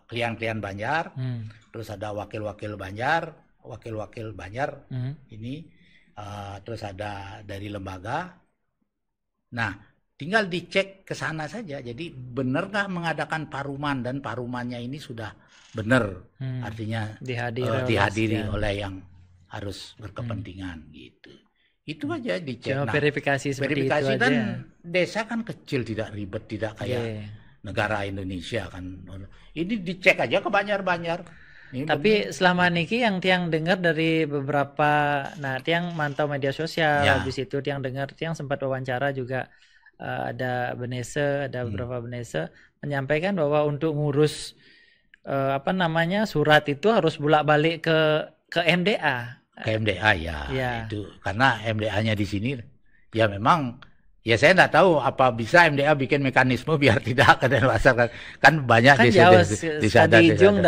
klien-klien Banjar, terus ada wakil-wakil Banjar, ini. Terus ada dari lembaga. Nah, tinggal dicek ke sana saja. Jadi benar nggak mengadakan paruman, dan parumannya ini sudah benar, artinya dihadiri oleh yang harus berkepentingan gitu. Itu aja dicek. Nah, verifikasi seperti itu dan aja. Desa kan kecil, tidak ribet, tidak kayak negara Indonesia kan. Ini dicek aja ke Banjar-Banjar. Tapi selama niki yang tiang dengar dari beberapa, tiang mantau media sosial, habis itu tiang dengar, tiang sempat wawancara juga ada Benese, ada beberapa Benese menyampaikan bahwa untuk ngurus surat itu harus bolak-balik ke MDA. Ke MDA itu karena MDA-nya di sini ya memang. Ya saya nggak tahu apa bisa MDA bikin mekanisme biar tidak ke Denpasar, kan banyak kan sekali jung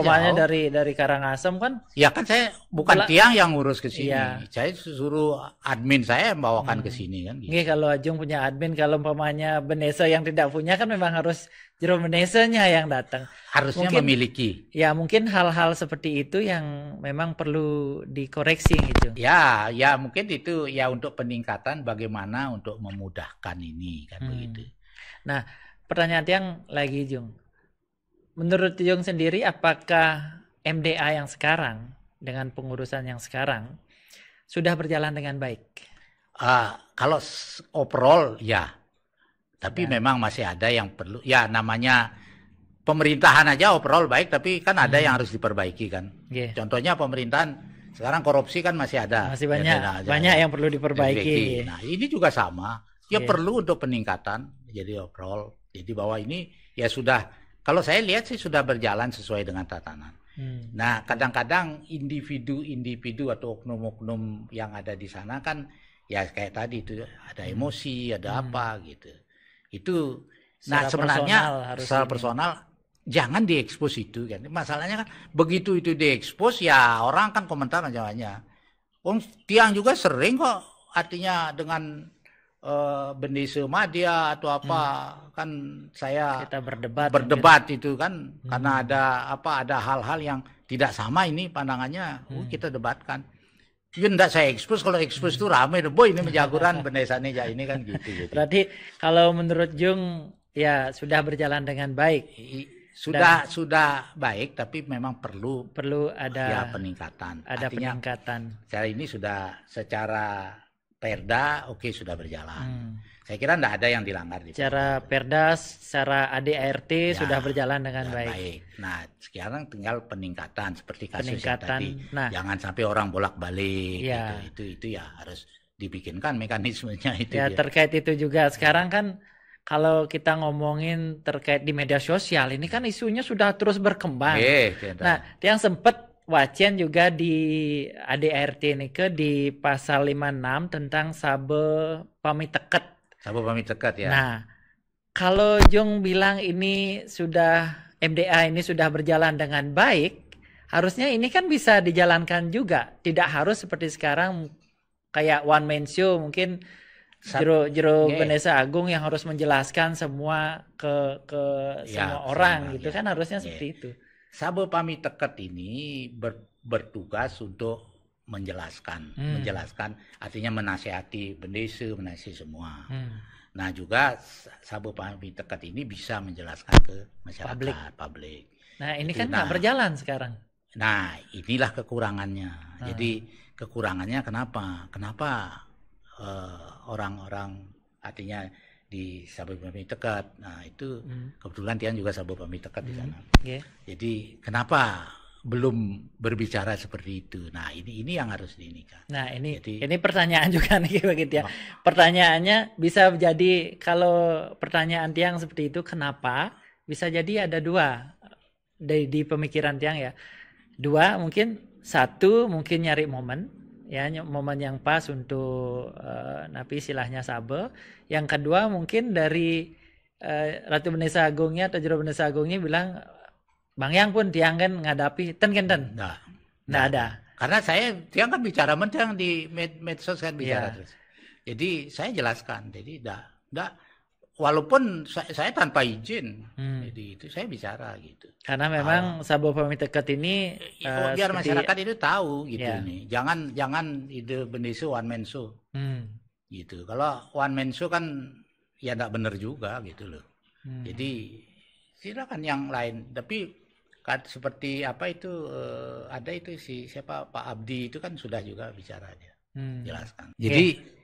pokoknya dari Karangasem kan. Ya kan saya bukan tiang yang ngurus ke sini. Saya suruh admin saya membawakan ke sini kan. Gitu. Kalau Ajung punya admin, kalau umpamanya Benese yang tidak punya kan memang harus jero Benesenya yang datang. Harusnya mungkin, memiliki. Ya mungkin hal-hal seperti itu yang memang perlu dikoreksi gitu. Ya mungkin itu ya untuk peningkatan bagaimana untuk memudahkan ini kan begitu. Nah, pertanyaan yang lagi Jung. Menurut Jung sendiri apakah MDA yang sekarang dengan pengurusan yang sekarang sudah berjalan dengan baik? Kalau overall ya. Tapi memang masih ada yang perlu, ya namanya pemerintahan aja overall baik, tapi kan ada yang harus diperbaiki kan. Contohnya pemerintahan sekarang korupsi kan masih ada. Masih banyak yang perlu diperbaiki. Nah, ini juga sama. Ya perlu untuk peningkatan. Jadi overall. Jadi bahwa ini ya sudah, kalau saya lihat sih sudah berjalan sesuai dengan tatanan. Nah, kadang-kadang individu atau oknum-oknum yang ada di sana kan ya kayak tadi itu ada emosi, ada apa gitu. Itu sebenarnya secara personal jangan diekspos itu kan. Masalahnya kan begitu itu diekspos ya orang kan komentar aja. Tiang juga sering kok artinya dengan Bendesa Madya atau apa kan saya kita berdebat itu kan karena ada hal-hal yang tidak sama ini pandangannya kita debatkan. Ya enggak saya ekspos, kalau ekspos itu ramai boy ini menjagoran Bendesa ini kan gitu. Berarti kalau menurut Jung ya sudah berjalan dengan baik. Sudah baik, tapi memang perlu ada ya peningkatan. Ada artinya, peningkatan. Secara ini sudah secara Perda sudah berjalan. Saya kira tidak ada yang dilanggar. Secara Perda, secara ADART sudah berjalan dengan baik. Nah, sekarang tinggal peningkatan seperti kasus yang tadi. Nah, jangan sampai orang bolak-balik. Itu ya harus dibikinkan mekanismenya itu. Ya, terkait itu juga sekarang kan kalau kita ngomongin terkait di media sosial ini kan isunya sudah terus berkembang. Nah, yang sempat Wacen juga di ADART ini di pasal 56 tentang sabe pamiteket. Sabe pamiteket ya. Nah, kalau Jung bilang ini sudah MDA ini sudah berjalan dengan baik, harusnya ini kan bisa dijalankan juga. Tidak harus seperti sekarang kayak one man show mungkin jero Bendesa Agung yang harus menjelaskan semua ke semua orang gitu kan harusnya seperti itu. Sabe pamiteket ini bertugas untuk menjelaskan artinya menasihati Bendesa, menasihati semua. Nah juga sabe pamiteket ini bisa menjelaskan ke masyarakat publik. Nah ini kan nggak berjalan sekarang. Nah inilah kekurangannya. Jadi kekurangannya kenapa orang-orang artinya di sabe pamiteket. Nah itu kebetulan Tian juga sabe pamiteket di sana. Jadi kenapa belum berbicara seperti itu? Nah ini yang harus diinikan. Nah ini pertanyaan juga nih begitu ya. Pertanyaannya bisa jadi kalau pertanyaan Tiang seperti itu kenapa? Bisa jadi ada dua di pemikiran Tiang ya. Dua mungkin satu mungkin nyari momen yang pas untuk napi silahnya sabe. Yang kedua mungkin dari Ratu Bendesa Agungnya atau Jero Bendesa Agungnya bilang Bang Yang pun Tiang kan ngadapi ten. Nggak ada. Karena Tiang kan bicara Tiang di medsos kan bicara terus. Jadi saya jelaskan. Jadi enggak walaupun saya tanpa izin. Jadi itu saya bicara gitu. Karena memang sabe pamiteket ini biar masyarakat itu tahu gitu nih. Jangan ide Bendesa one man show. Gitu. Kalau one man show kan ya enggak benar juga gitu loh. Jadi silakan yang lain. Tapi seperti apa itu ada itu siapa Pak Abdi itu kan sudah juga bicara dia. Jelaskan. Jadi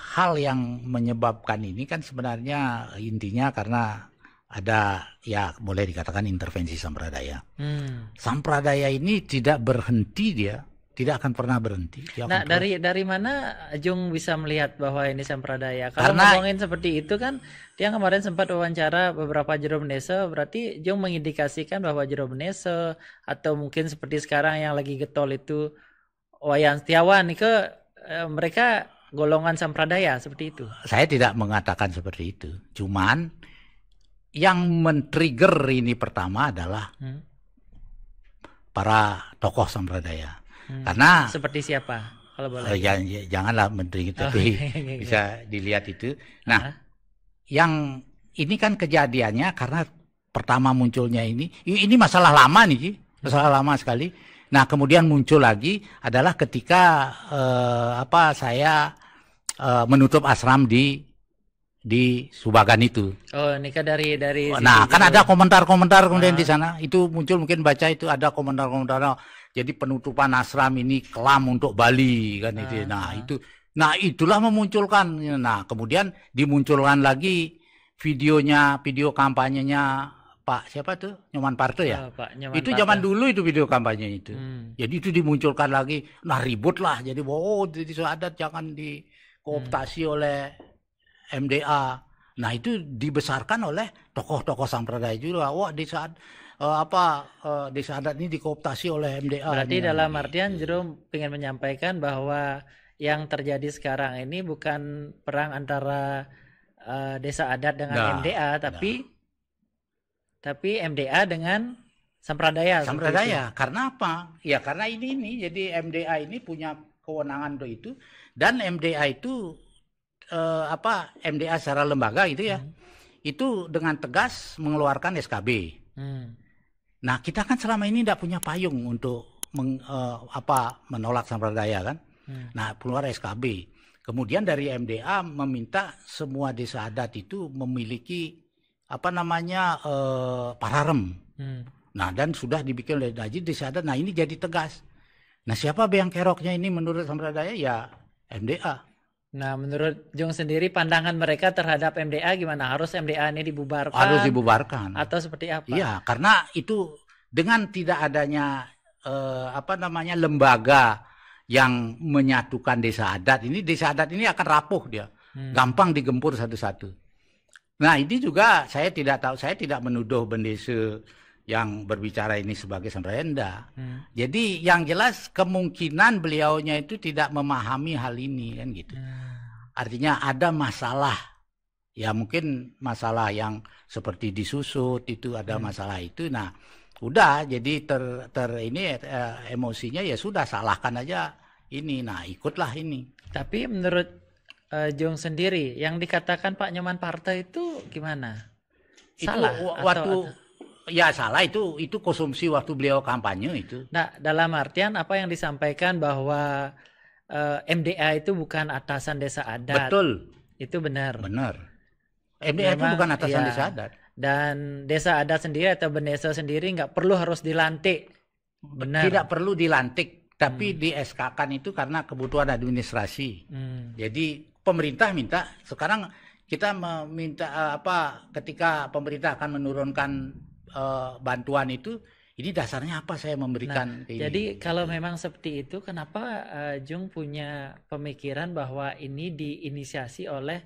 hal yang menyebabkan ini kan sebenarnya intinya karena ada ya boleh dikatakan intervensi sampradaya. Sampradaya ini tidak berhenti tidak akan pernah berhenti. Nah dari mana Jung bisa melihat bahwa ini sampradaya? Kalau ngomongin seperti itu kan dia kemarin sempat wawancara beberapa jero Bendesa, berarti Jung mengindikasikan bahwa jero Bendesa atau mungkin seperti sekarang yang lagi getol itu Wayan Setiawan ini mereka golongan sampradaya seperti itu. Saya tidak mengatakan seperti itu. Cuman yang men-trigger ini pertama adalah para tokoh sampradaya. Karena seperti siapa kalau boleh? Janganlah menteri tapi bisa dilihat itu. Nah, yang ini kan kejadiannya karena pertama munculnya ini masalah lama nih, masalah lama sekali. Nah, kemudian muncul lagi adalah ketika saya menutup asram di Subagan itu. Oh, ini kan dari Nah, kan ada komentar-komentar kemudian di sana. Itu muncul mungkin baca itu ada komentar-komentar. Jadi penutupan asram ini kelam untuk Bali kan itu. Nah, itulah memunculkan. Nah, kemudian dimunculkan lagi video kampanyenya Pak siapa tuh? Nyoman Parto ya? Pak Nyoman itu Parto. zaman dulu itu video kampanye itu. Jadi itu dimunculkan lagi. Nah ribut lah. Jadi desa adat jangan dikooptasi oleh MDA. Nah itu dibesarkan oleh tokoh-tokoh sampradaya juga. Wah desa adat ini dikooptasi oleh MDA. Berarti dalam artian Jero ingin menyampaikan bahwa yang terjadi sekarang ini bukan perang antara desa adat dengan MDA, tapi MDA dengan sampradaya. Sampradaya. Karena apa? Ya karena ini jadi MDA ini punya kewenangan untuk itu, dan MDA itu MDA secara lembaga gitu ya. Itu dengan tegas mengeluarkan SKB. Nah, kita kan selama ini tidak punya payung untuk menolak sampradaya kan. Nah, keluar SKB. Kemudian dari MDA meminta semua desa adat itu memiliki pararem. Nah, dan sudah dibikin oleh Najib desa adat. Nah, ini jadi tegas. Nah, siapa beang keroknya ini menurut sampradaya? Ya MDA. Nah, menurut Jung sendiri pandangan mereka terhadap MDA gimana? Harus MDA ini dibubarkan? Harus dibubarkan. Atau seperti apa? Iya, karena itu dengan tidak adanya lembaga yang menyatukan desa adat ini akan rapuh dia. Gampang digempur satu-satu. Nah, ini juga saya tidak menuduh Bendese yang berbicara ini sebagai sampradaya. Jadi yang jelas kemungkinan beliaunya itu tidak memahami hal ini kan gitu. Artinya ada masalah. Ya mungkin masalah yang seperti disusut itu ada masalah itu. Nah, udah jadi emosinya ya sudah salahkan aja ini. Nah, ikutlah ini. Tapi menurut Jung sendiri yang dikatakan Pak Nyoman Parto itu gimana? Salah salah itu konsumsi waktu beliau kampanye itu. Nah, dalam artian apa yang disampaikan bahwa MDA itu bukan atasan desa adat. Betul. Itu benar. Benar. MDA itu bukan atasan desa adat. Dan desa adat sendiri atau Bendese sendiri nggak perlu harus dilantik. Benar. Tidak perlu dilantik, tapi di SK-kan itu karena kebutuhan administrasi. Jadi pemerintah minta, sekarang kita meminta ketika pemerintah akan menurunkan bantuan itu, ini dasarnya apa saya memberikan ini. Jadi kalau memang seperti itu, kenapa Jung punya pemikiran bahwa ini diinisiasi oleh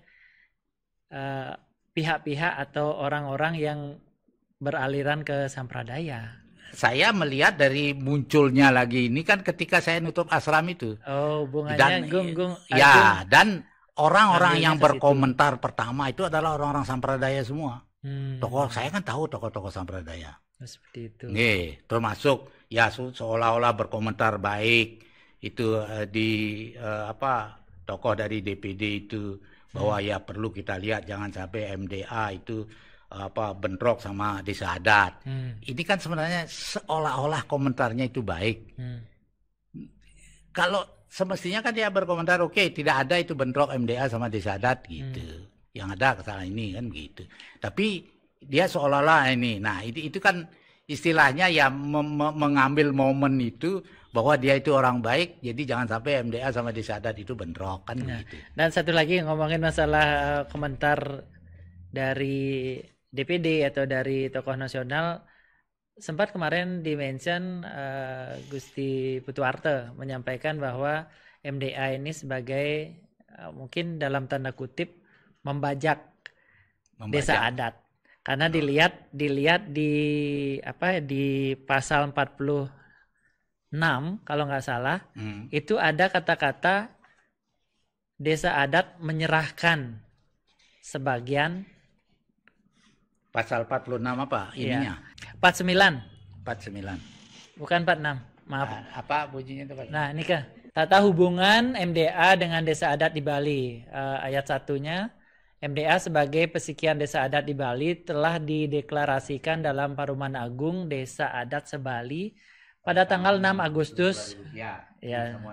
pihak-pihak atau orang-orang yang beraliran ke sampradaya? Saya melihat dari munculnya lagi ini kan ketika saya nutup ashram itu. Oh, hubungannya dan orang-orang yang berkomentar pertama itu adalah orang-orang sampradaya semua. Tokoh saya kan tahu tokoh-tokoh sampradaya. Seperti itu. Termasuk ya seolah-olah berkomentar baik itu tokoh dari DPD itu bahwa ya perlu kita lihat jangan sampai MDA itu bentrok sama desa adat. Ini kan sebenarnya seolah-olah komentarnya itu baik. Kalau semestinya kan dia berkomentar tidak ada itu bentrok MDA sama desa adat gitu. Yang ada kesalahan ini kan gitu. Tapi dia seolah-olah ini. Nah, itu kan istilahnya ya mengambil momen itu bahwa dia itu orang baik, jadi jangan sampai MDA sama desa adat itu bentrok kan gitu. Dan satu lagi ngomongin masalah komentar dari DPD atau dari tokoh nasional, sempat kemarin di-mention Gusti Putuarte menyampaikan bahwa MDA ini sebagai mungkin dalam tanda kutip membajak desa adat. Karena dilihat di pasal 46 kalau nggak salah, itu ada kata-kata desa adat menyerahkan sebagian. Pasal 46 apa ininya? 49. Bukan 46. Maaf. Apa bunyinya itu? Nah, ini kah? Tata hubungan MDA dengan desa adat di Bali. Ayat 1-nya, MDA sebagai Pesekian Desa Adat di Bali telah dideklarasikan dalam Paruman Agung Desa Adat Sebali pada tanggal 6 Agustus. Ya,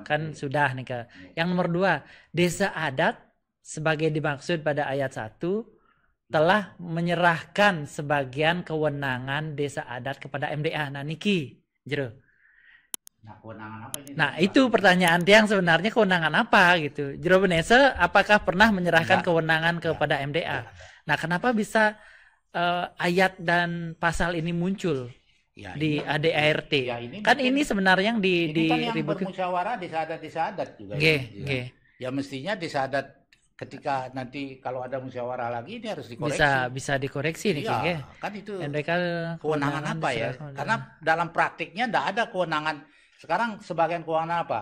kan sudah nih kah. Yang nomor 2, desa adat sebagai dimaksud pada ayat 1 telah menyerahkan sebagian kewenangan desa adat kepada MDA. Nah, niki, Jero. Nah, kewenangan apa ini? Nah, itu pertanyaan Tiang sebenarnya kewenangan apa gitu. Jero Bendese apakah pernah menyerahkan kewenangan kepada MDA? Nah, kenapa bisa ayat dan pasal ini muncul Ya, di ADART? Ya, ini kan ini sebenarnya yang kan yang bermusyawarah disadat juga. Ya mestinya disadat ketika nanti kalau ada musyawarah lagi ini harus dikoreksi. Bisa dikoreksi nih, ya, kan itu kewenangan apa ya? Karena dalam praktiknya tidak ada kewenangan. Sekarang sebagian kewenangan apa?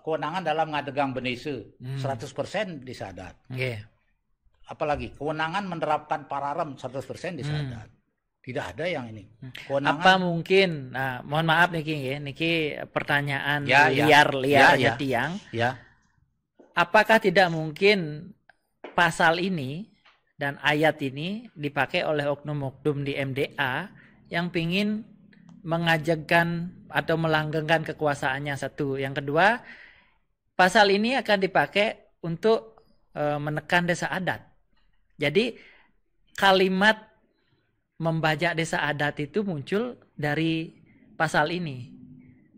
Kewenangan dalam ngadegang benese 100% disadat. Apalagi kewenangan menerapkan pararem 100% disadat. Tidak ada yang ini. Kewenangan. Apa mungkin? Nah, mohon maaf Niki pertanyaan liar aja tiang. Ya. Apakah tidak mungkin pasal ini dan ayat ini dipakai oleh oknum-oknum di MDA yang pingin mengajakkan atau melanggengkan kekuasaannya, satu. Yang kedua, pasal ini akan dipakai untuk menekan desa adat. Jadi kalimat membajak desa adat itu muncul dari pasal ini.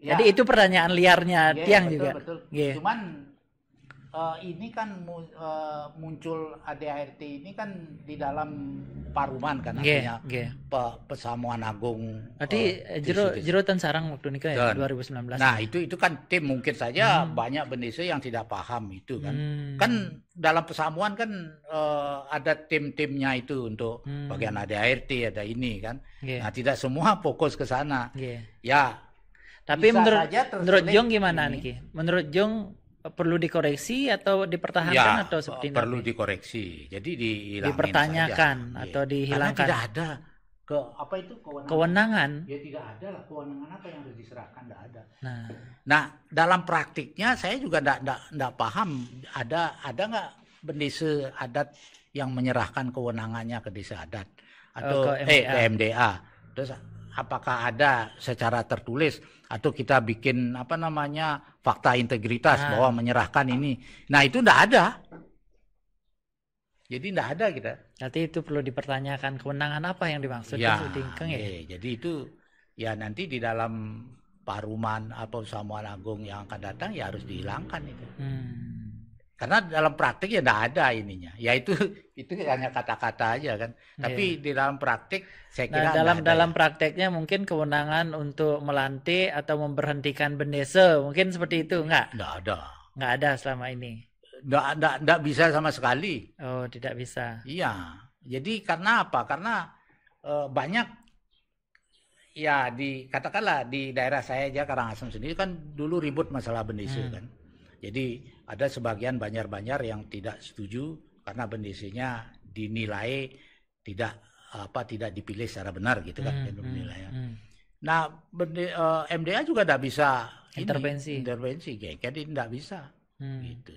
Ya. Jadi itu pertanyaan liarnya tiang betul, juga. Betul. Cuman ini kan muncul ADART ini kan di dalam paruman kan artinya Pesamuan Agung. Berarti jero tan sarang waktu nikah ya 2019. Nah, itu kan tim mungkin saja banyak bendesa yang tidak paham itu kan. Kan dalam Pesamuan kan ada tim-timnya itu untuk bagian ADART, ada ini kan. Nah, tidak semua fokus ke sana. Ya. Tapi menurut Jong gimana nih? Menurut Jong perlu dikoreksi atau dipertahankan atau seperti ini? Perlu dikoreksi. Jadi dipertanyakan saja. Atau dihilangkan. Karena tidak ada kewenangan. Ya tidak ada lah kewenangan apa yang harus diserahkan, tidak ada. Nah, dalam praktiknya saya juga tidak paham ada nggak bendesa adat yang menyerahkan kewenangannya ke desa adat atau ke MDA. Terus apakah ada secara tertulis atau kita bikin fakta integritas bahwa menyerahkan ini. Nah, itu tidak ada. Jadi tidak ada kita. Nanti itu perlu dipertanyakan kewenangan apa yang dimaksud. Jadi itu ya nanti di dalam paruman atau Pesamuan Agung yang akan datang ya harus dihilangkan itu. Karena dalam praktik ya tidak ada ininya. Ya itu hanya kata-kata aja kan. Tapi di dalam praktik saya kira dalam prakteknya mungkin kewenangan untuk melantik atau memberhentikan bendesa mungkin seperti itu enggak? Tidak ada. Enggak ada selama ini. Tidak bisa sama sekali. Oh, tidak bisa. Iya. Jadi karena apa? Karena banyak ya katakanlah di daerah saya aja Karangasem sendiri kan dulu ribut masalah bendesa kan. Jadi ada sebagian Banjar-Banjar yang tidak setuju karena bendesanya dinilai tidak dipilih secara benar gitu kan Nah, MDA juga tidak bisa intervensi jadi tidak bisa gitu.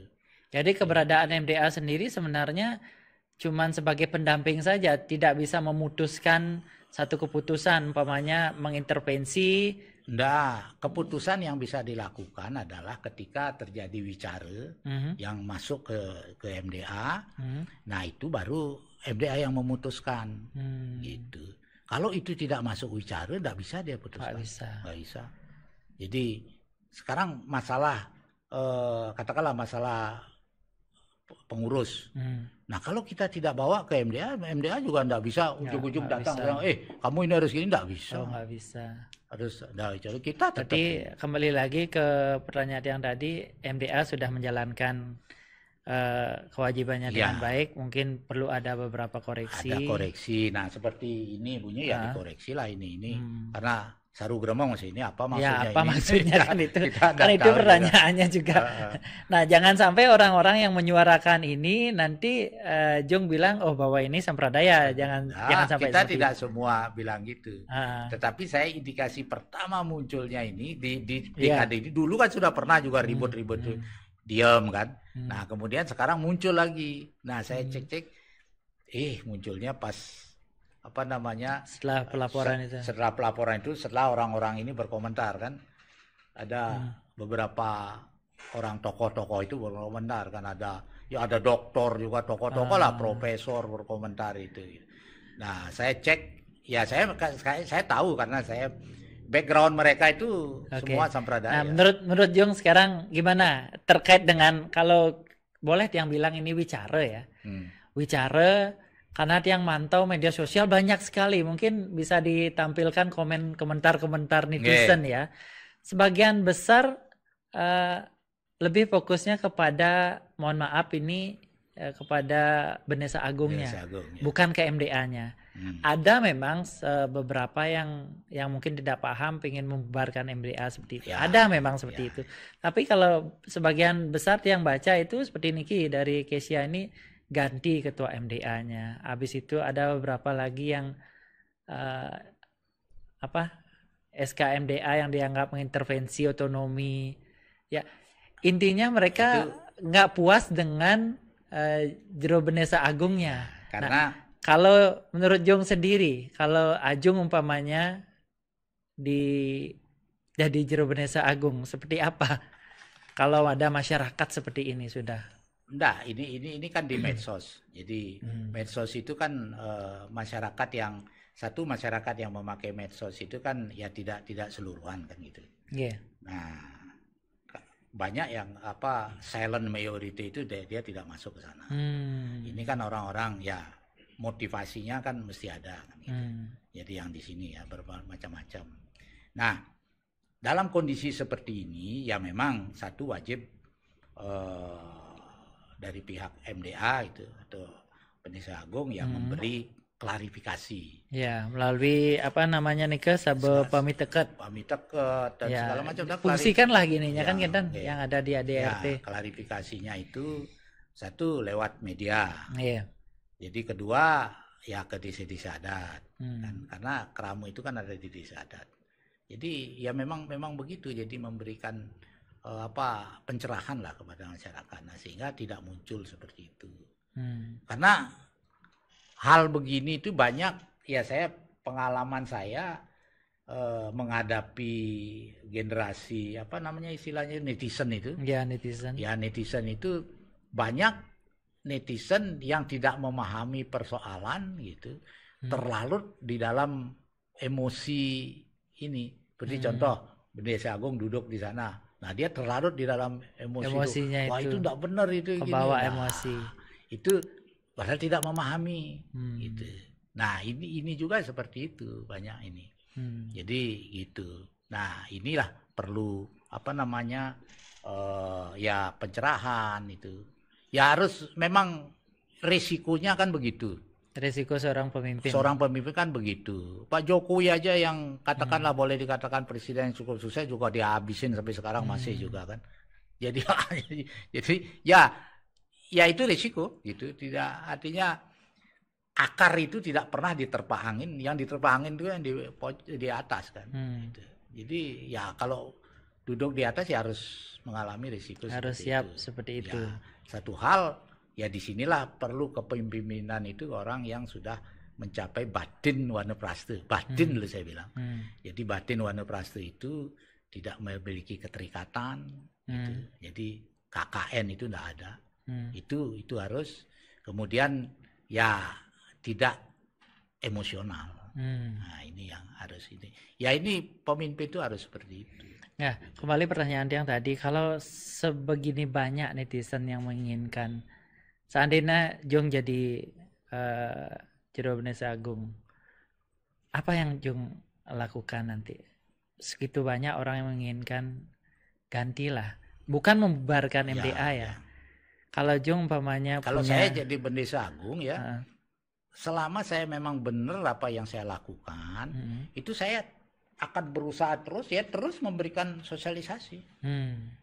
Jadi keberadaan MDA sendiri sebenarnya cuman sebagai pendamping saja, tidak bisa memutuskan satu keputusan, umpamanya mengintervensi. Nah, keputusan yang bisa dilakukan adalah ketika terjadi wicara yang masuk ke MDA, nah itu baru MDA yang memutuskan, gitu. Kalau itu tidak masuk wicara, tidak bisa dia putuskan. Nggak bisa. Jadi sekarang masalah, katakanlah masalah pengurus. Nah, kalau kita tidak bawa ke MDA juga tidak bisa ujung-ujung datang bilang, kamu ini harus gini, tidak bisa. Oh, nggak bisa. Harus kita tetap. Jadi kembali lagi ke pertanyaan yang tadi, MDA sudah menjalankan kewajibannya dengan baik, mungkin perlu ada beberapa koreksi. Ada koreksi. Nah, seperti ini bunyi ya dikoreksi lah ini. Karena saru gremong masih ini apa maksudnya? Ya, apa maksudnya kan itu? Kan itu pertanyaannya juga. Nah, jangan sampai orang-orang yang menyuarakan ini nanti Jung bilang bahwa ini sampradaya. Jangan sampai kita tidak semua bilang gitu. Tetapi saya indikasi pertama munculnya ini di dekade ini dulu kan sudah pernah juga ribut-ribut diam kan. Nah, kemudian sekarang muncul lagi. Nah, saya cek munculnya pas setelah pelaporan itu setelah orang-orang ini berkomentar kan, ada beberapa orang tokoh-tokoh itu berkomentar kan, ada doktor juga, tokoh-tokoh lah, profesor berkomentar itu. Nah, saya cek ya, saya tahu karena saya background mereka itu semua sampradaya. Nah, menurut Jung sekarang gimana terkait dengan, kalau boleh yang bilang ini bicara ya, Wicara, karena yang mantau media sosial banyak sekali. Mungkin bisa ditampilkan komentar-komentar netizen ya. Sebagian besar lebih fokusnya kepada, mohon maaf ini, kepada Benesa Agungnya, bukan ke MDA-nya. Ada memang beberapa yang mungkin tidak paham, pengen membubarkan MDA seperti itu. Ada memang seperti itu. Tapi kalau sebagian besar yang baca itu seperti Niki dari Kesia ini, ganti ketua MDA-nya. Habis itu ada beberapa lagi yang SK MDA yang dianggap mengintervensi otonomi. Ya, intinya mereka nggak puas dengan Jero Benesa Agungnya. Karena kalau menurut Jung sendiri, kalau Ajung umpamanya jadi Jero Benesa Agung, seperti apa? Kalau ada masyarakat seperti ini sudah. Enggak, ini kan di medsos. Jadi medsos itu kan masyarakat yang memakai medsos itu kan ya tidak seluruhan kan gitu. Nah, banyak yang silent majority itu dia tidak masuk ke sana. Ini kan orang-orang ya motivasinya kan mesti ada kan gitu. Jadi yang di sini ya bermacam-macam. Nah, dalam kondisi seperti ini ya memang satu wajib dari pihak MDA itu atau Benesa Agung yang memberi klarifikasi. Ya, melalui sabe pamiteket dan segala macam. Fungsikan lah gininya kan yang ada di ADRT. Ya, klarifikasinya itu satu lewat media. Jadi kedua ya ke desa-desa adat. Kan, karena keramu itu kan ada di desa adat. Jadi ya memang begitu. Jadi memberikan pencerahan lah kepada masyarakat, sehingga tidak muncul seperti itu. Karena hal begini itu banyak ya, pengalaman saya menghadapi generasi istilahnya netizen itu. Ya netizen. Ya netizen itu banyak netizen yang tidak memahami persoalan gitu, terlarut di dalam emosi ini. Seperti contoh Benesa Agung duduk di sana. Nah dia terlarut di dalam emosinya itu. Wah itu tidak benar itu. Kebawa emosi. Itu padahal tidak memahami. Gitu. Nah ini juga seperti itu banyak ini. Jadi gitu. Nah inilah perlu ya pencerahan itu. Ya harus memang resikonya kan begitu. Resiko seorang pemimpin. Seorang pemimpin kan begitu. Pak Jokowi aja yang katakanlah boleh dikatakan presiden yang cukup sukses juga dihabisin sampai sekarang masih juga kan. Jadi ya itu resiko gitu. Tidak, artinya akar itu tidak pernah diterpa angin. Yang diterpa angin itu yang di atas kan. Gitu. Jadi ya kalau duduk di atas ya harus mengalami resiko. Harus siap seperti itu. Ya, satu hal. Ya disinilah perlu kepemimpinan itu orang yang sudah mencapai batin wanaprasta. Batin loh saya bilang. Jadi batin wanaprasta itu tidak memiliki keterikatan. Gitu. Jadi KKN itu tidak ada. Itu harus. Kemudian ya tidak emosional. Nah ini yang harus ini. Ya ini pemimpin itu harus seperti itu. Ya kembali pertanyaan yang tadi. Kalau sebegini banyak netizen yang menginginkan seandainya Jung jadi Jero Benesa Agung, apa yang Jung lakukan nanti? Segitu banyak orang yang menginginkan, gantilah. Bukan membubarkan MDA ya. Kalau Jung umpamanya kalau saya jadi Benesa Agung ya, selama saya memang benar apa yang saya lakukan, itu saya akan berusaha terus memberikan sosialisasi.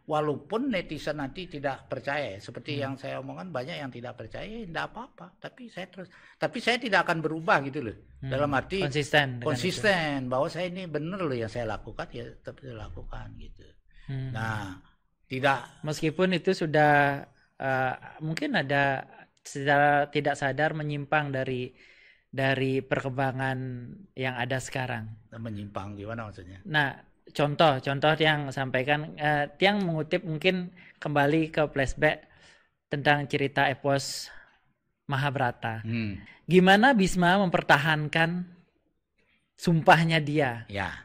Walaupun netizen nanti tidak percaya, seperti yang saya omongkan banyak yang tidak percaya, tidak apa-apa. Tapi saya tidak akan berubah gitu loh. Dalam arti konsisten bahwa saya ini benar loh yang saya lakukan, ya tetap saya lakukan gitu. Nah, tidak meskipun itu sudah mungkin ada secara tidak sadar menyimpang dari perkembangan yang ada sekarang. Menyimpang gimana maksudnya? Nah, contoh yang sampaikan, Tiang mengutip mungkin kembali ke flashback tentang cerita epos Mahabharata. Gimana Bhisma mempertahankan sumpahnya dia? Ya.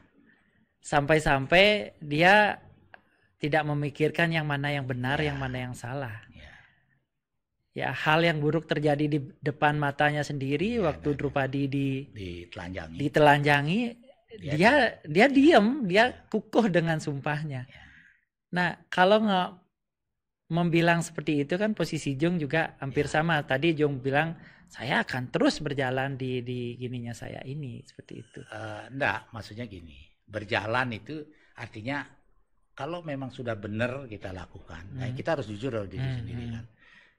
Sampai-sampai dia tidak memikirkan yang mana yang benar, yang mana yang salah. ya hal yang buruk terjadi di depan matanya sendiri waktu Drupadi ditelanjangi, dia diam, dia kukuh dengan sumpahnya. Nah, kalau nggak membilang seperti itu kan posisi Jung juga hampir sama. Tadi Jung bilang saya akan terus berjalan di gininya saya ini, seperti itu. Enggak, maksudnya gini, berjalan itu artinya kalau memang sudah benar kita lakukan, kita harus jujur dari diri sendiri kan.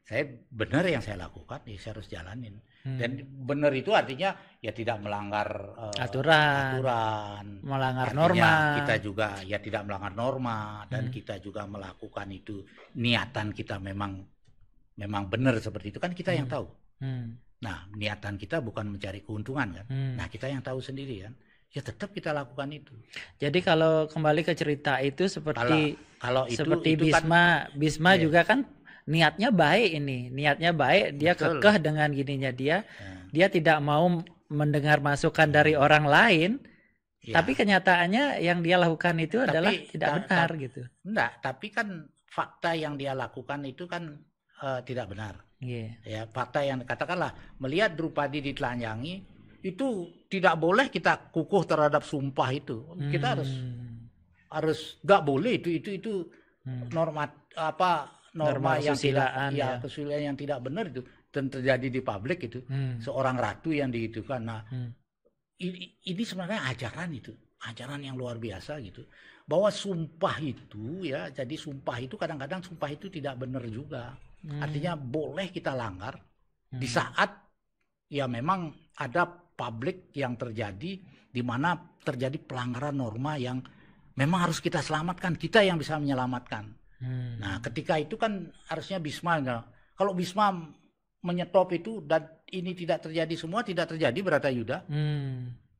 Saya benar yang saya lakukan, ya saya harus jalanin. Dan benar itu artinya ya tidak melanggar aturan, melanggar norma. Kita juga ya tidak melanggar norma, dan kita juga melakukan itu niatan kita memang benar seperti itu kan kita yang tahu. Nah, niatan kita bukan mencari keuntungan kan. Nah, kita yang tahu sendiri kan. Ya tetap kita lakukan itu. Jadi kalau kembali ke cerita itu seperti kalau itu Bisma, kan, Bisma juga kan niatnya baik ini, niatnya baik, dia kekeh dengan gininya dia tidak mau mendengar masukan dari orang lain, tapi kenyataannya yang dia lakukan itu adalah tidak benar gitu. Enggak, tapi kan fakta yang dia lakukan itu kan tidak benar. Ya, fakta yang katakanlah melihat Drupadi ditelanjangi itu tidak boleh kita kukuh terhadap sumpah itu. Kita harus nggak boleh itu norma yang kesusilaan yang tidak benar itu dan terjadi di publik itu. Seorang ratu yang digitukan. Nah, ini sebenarnya ajaran yang luar biasa gitu. Bahwa sumpah itu ya, jadi sumpah itu kadang-kadang sumpah itu tidak benar juga. Artinya boleh kita langgar di saat ya memang ada publik yang terjadi di mana terjadi pelanggaran norma yang memang harus kita selamatkan, kita yang bisa menyelamatkan. Nah, ketika itu kan harusnya Bisma kalau Bisma menyetop itu dan ini tidak terjadi semua, tidak terjadi Bharata Yuda.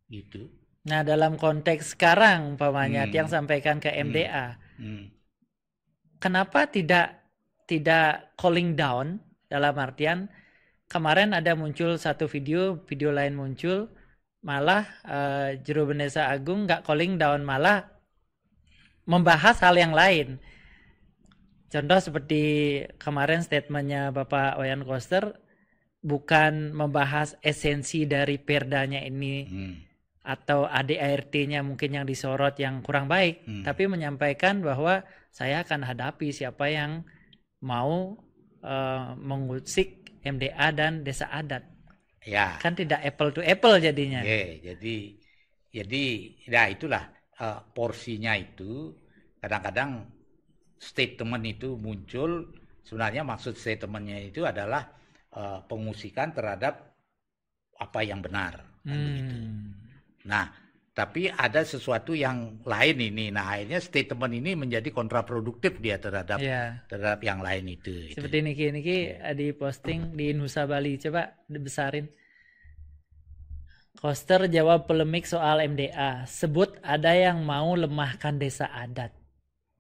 Gitu. Nah, dalam konteks sekarang umpamanya yang sampaikan ke MDA. Kenapa tidak calling down, dalam artian kemarin ada muncul satu video lain muncul, malah Juru Benesa Agung nggak calling down, malah membahas hal yang lain. Contoh seperti kemarin statementnya Bapak Wayan Koster, bukan membahas esensi dari perdanya ini atau ADART-nya mungkin yang disorot yang kurang baik, tapi menyampaikan bahwa saya akan hadapi siapa yang mau mengusik MDA dan desa adat. Ya. Kan tidak apple to apple jadinya. Jadi ya itulah porsinya itu. Kadang-kadang statement itu muncul, sebenarnya maksud statementnya itu adalah pengusikan terhadap apa yang benar. Kan begitu. Nah, tapi ada sesuatu yang lain ini. Nah, akhirnya statement ini menjadi kontraproduktif dia terhadap yang lain itu. Seperti Niki di posting di Nusa Bali. Coba dibesarin. Koster jawab polemik soal MDA. Sebut ada yang mau lemahkan desa adat.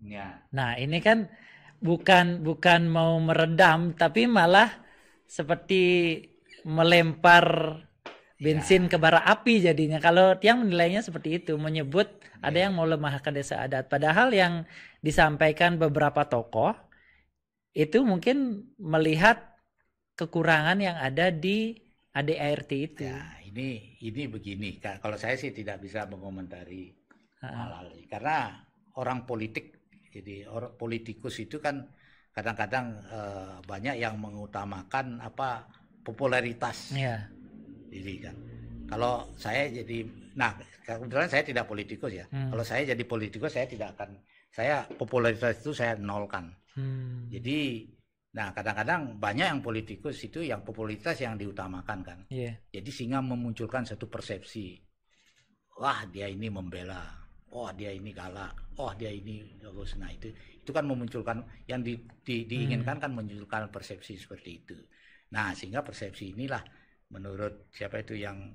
Ya. Nah, ini kan bukan mau meredam, tapi malah seperti melempar bensin ke bara api jadinya. Kalau Tiang menilainya seperti itu, menyebut ada yang mau lemahkan desa adat. Padahal yang disampaikan beberapa tokoh itu mungkin melihat kekurangan yang ada di ADART itu. Ya, ini begini. Kalau saya sih tidak bisa mengomentari hal ini karena orang politik, jadi orang politikus itu kan kadang-kadang banyak yang mengutamakan popularitas. Ya. Jadi kan, kalau saya kebetulan saya tidak politikus ya. Kalau saya jadi politikus saya popularitas itu saya nolkan. Jadi, kadang-kadang banyak yang politikus itu yang popularitas yang diutamakan kan. Jadi sehingga memunculkan satu persepsi, wah dia ini membela, wah dia ini galak, wah dia ini bagus. Nah itu kan memunculkan yang diinginkan kan memunculkan persepsi seperti itu. Nah sehingga persepsi inilah menurut siapa itu yang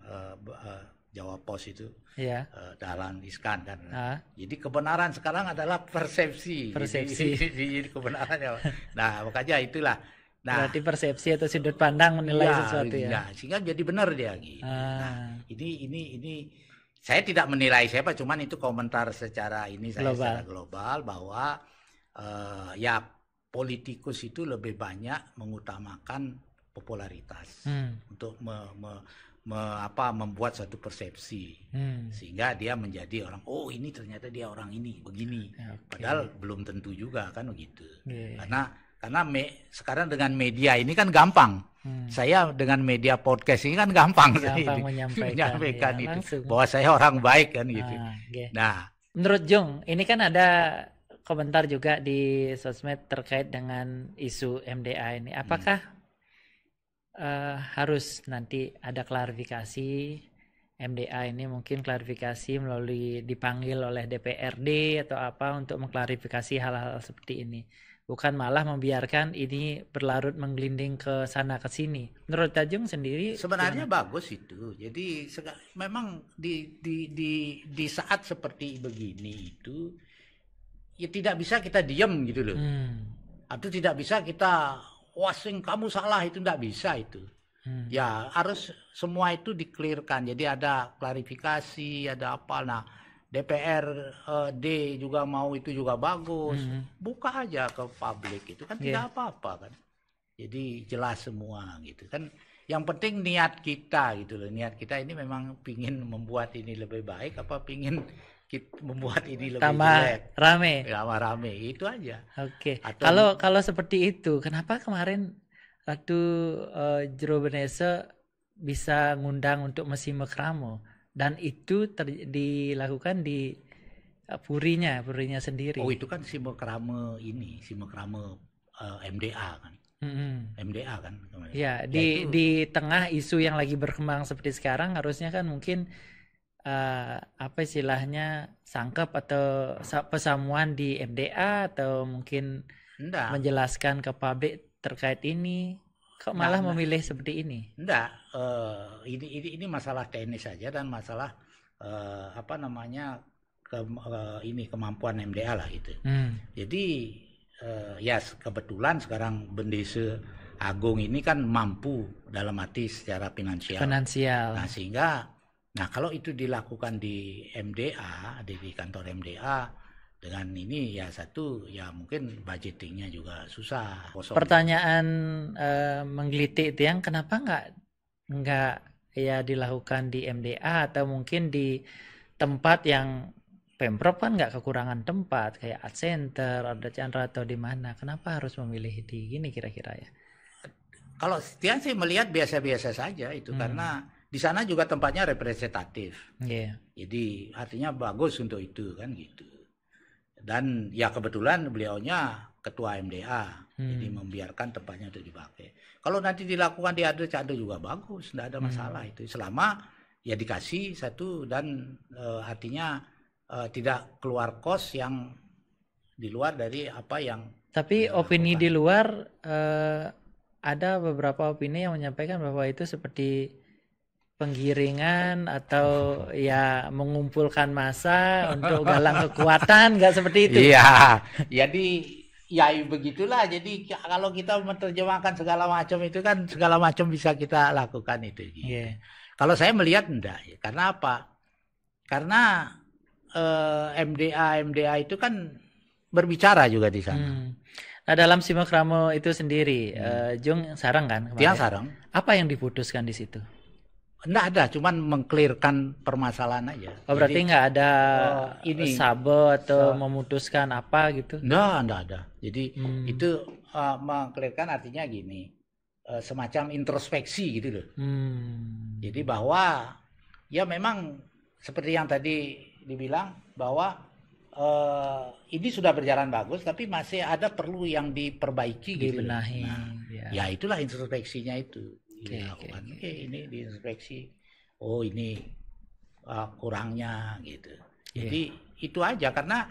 Jawa Pos itu, Dahlan Iskan kan. Jadi kebenaran sekarang adalah persepsi. Jadi kebenaran ya. Nah makanya itulah. Nah, berarti persepsi atau sudut pandang menilai sesuatu ya. Nah, sehingga jadi benar dia gitu. Nah, ini saya tidak menilai siapa, cuman itu komentar secara ini saya secara global bahwa ya politikus itu lebih banyak mengutamakan popularitas untuk membuat suatu persepsi sehingga dia menjadi orang, oh ini ternyata dia orang ini begini, padahal belum tentu juga kan begitu. Karena sekarang dengan media ini kan gampang. Saya dengan media podcast ini kan gampang menyampaikan itu langsung, bahwa saya orang baik kan gitu. Nah, menurut Jung, ini kan ada komentar juga di sosmed terkait dengan isu MDA ini. Apakah harus nanti ada klarifikasi MDA ini, mungkin klarifikasi melalui dipanggil oleh DPRD atau apa untuk mengklarifikasi hal-hal seperti ini, bukan malah membiarkan ini berlarut menggelinding ke sana ke sini. Menurut Tajung sendiri sebenarnya bagus itu. Jadi memang di saat seperti begini itu ya tidak bisa kita diam gitu loh. Atau tidak bisa kita wasing kamu salah, itu tidak bisa itu. Ya harus semua itu di-clearkan. Jadi ada klarifikasi, ada apa. Nah, DPRD juga mau itu juga bagus. Buka aja ke publik, itu kan tidak apa-apa kan. Jadi jelas semua gitu kan. Yang penting niat kita gitu loh. Niat kita ini memang pingin membuat ini lebih baik apa pingin membuat ini lebih jelek. Rame itu aja. Oke. Kalau seperti itu, kenapa kemarin waktu Jero Benese bisa ngundang untuk Mesi Mekramo dan itu dilakukan di purinya sendiri? Oh, itu kan si Mekramo MDA kan. MDA kan. Ya, di tengah isu yang lagi berkembang seperti sekarang, harusnya kan mungkin apa istilahnya sangkep atau pesamuan di MDA atau mungkin menjelaskan ke publik terkait ini. Kok malah memilih seperti ini? Enggak, ini masalah teknis saja dan masalah kemampuan MDA lah gitu. Jadi ya kebetulan sekarang Bendese Agung ini kan mampu dalam arti secara finansial. Nah, sehingga kalau itu dilakukan di MDA, di kantor MDA dengan ini ya mungkin budgetingnya juga susah. Pertanyaan menggelitik itu yang kenapa nggak ya dilakukan di MDA atau mungkin di tempat yang Pemprov kan nggak kekurangan tempat kayak Art Center, Arda Chandra atau di mana? Kenapa harus memilih di gini kira-kira ya? Kalau Stian sih melihat biasa-biasa saja itu karena di sana juga tempatnya representatif. Jadi artinya bagus untuk itu kan gitu. Dan ya kebetulan beliaunya ketua MDA, jadi membiarkan tempatnya untuk dipakai. Kalau nanti dilakukan di Arda Chandra juga bagus, tidak ada masalah itu. Selama ya dikasih satu dan artinya tidak keluar kos yang di luar dari apa yang. Tapi opini di luar ada beberapa opini yang menyampaikan bahwa itu seperti penggiringan atau ya mengumpulkan massa untuk galang kekuatan, nggak seperti itu? Iya, jadi ya begitulah. Jadi kalau kita menerjemahkan segala macam itu kan segala macam bisa kita lakukan itu. Gitu. Kalau saya melihat enggak, ya. Karena apa? Karena MDA itu kan berbicara juga di sana. Nah, dalam Si Mekramo itu sendiri, Jung sarang kan? Dia sarang. Apa yang diputuskan di situ? Enggak ada, cuman mengklirkan permasalahan aja. Oh, berarti nggak ada sabe atau memutuskan apa gitu? Enggak ada. Jadi itu mengklirkan artinya gini, semacam introspeksi gitu loh. Jadi bahwa ya memang seperti yang tadi dibilang bahwa ini sudah berjalan bagus, tapi masih ada perlu yang diperbaiki gitu. Dibenahi. Ya itulah introspeksinya itu. Ini diinspeksi, oh ini kurangnya gitu. Jadi itu aja, karena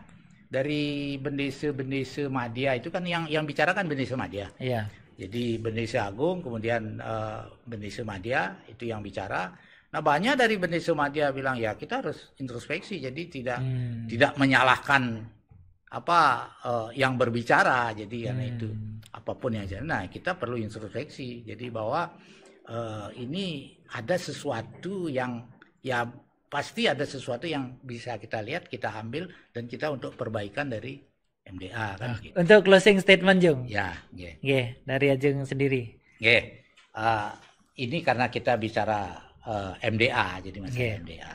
dari Bendese Madya itu kan yang bicara kan Bendese Madya. Jadi Bendese Agung kemudian Bendese Madya itu yang bicara. Nah banyak dari Bendese Madya bilang ya kita harus introspeksi, jadi tidak menyalahkan yang berbicara, jadi karena itu apapun yang jadi. Nah kita perlu introspeksi, jadi bahwa ini ada sesuatu yang ya pasti ada sesuatu yang bisa kita lihat, kita ambil dan kita untuk perbaikan dari MDA kan gitu. Untuk closing statement Jung. Ya, nggih. Nggih, dari Ajeng sendiri. Nggih. Ini karena kita bicara MDA, jadi masalah MDA.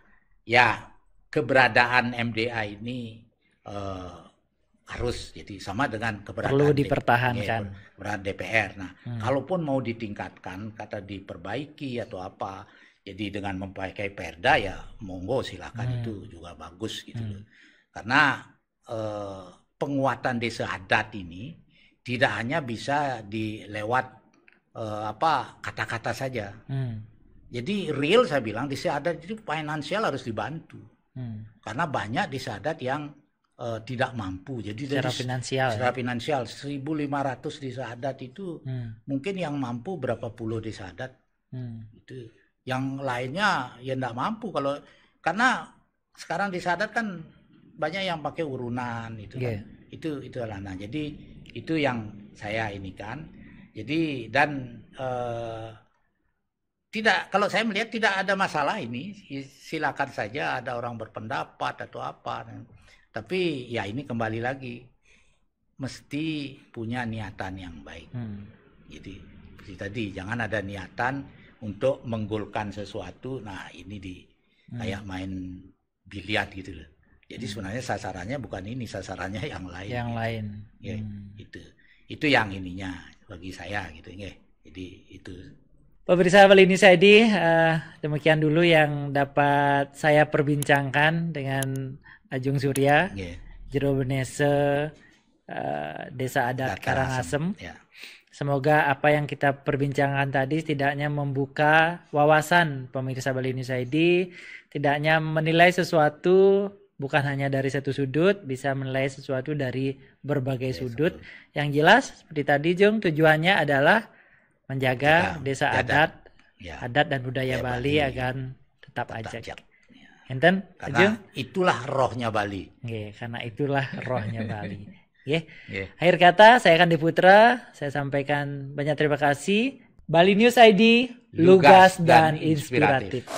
Ya, keberadaan MDA ini harus jadi sama dengan keberadaan perlu dipertahankan keberadaan DPR. Nah, kalaupun mau ditingkatkan, kata diperbaiki atau apa, jadi dengan memakai Perda ya monggo silakan, itu juga bagus gitu loh. Karena penguatan desa adat ini tidak hanya bisa dilewat kata-kata saja. Jadi real saya bilang desa adat itu finansial harus dibantu. Karena banyak desa adat yang tidak mampu. Jadi secara finansial 1.500 desa adat itu mungkin yang mampu berapa puluh desa adat. Itu yang lainnya ya enggak mampu karena sekarang desa adat kan banyak yang pakai urunan itu kan. Itu adalah. Nah, jadi itu yang saya ini kan. Jadi dan tidak, kalau saya melihat tidak ada masalah ini, silakan saja ada orang berpendapat atau apa. Tapi ya ini kembali lagi mesti punya niatan yang baik. Jadi seperti tadi jangan ada niatan untuk menggolkan sesuatu. Nah, ini kayak main biliar gitu loh. Jadi sebenarnya sasarannya bukan ini, sasarannya yang lain. Yang lain. Ya, itu yang ininya bagi saya gitu ya. Jadi itu. Pemirsa Balinews ID, demikian dulu yang dapat saya perbincangkan dengan Ajung Surya, Jero Benese, Desa Adat Karangasem. Semoga apa yang kita perbincangkan tadi setidaknya membuka wawasan pemirsa Balinews ID, tidaknya menilai sesuatu bukan hanya dari satu sudut, bisa menilai sesuatu dari berbagai sudut. Yang jelas seperti tadi Jung, tujuannya adalah menjaga desa adat, adat dan budaya Bali agar tetap ajak. Enten, karena itulah rohnya Bali. Karena itulah rohnya Bali. Akhir kata saya Kandi Putra, saya sampaikan banyak terima kasih. Balinews ID, lugas dan inspiratif.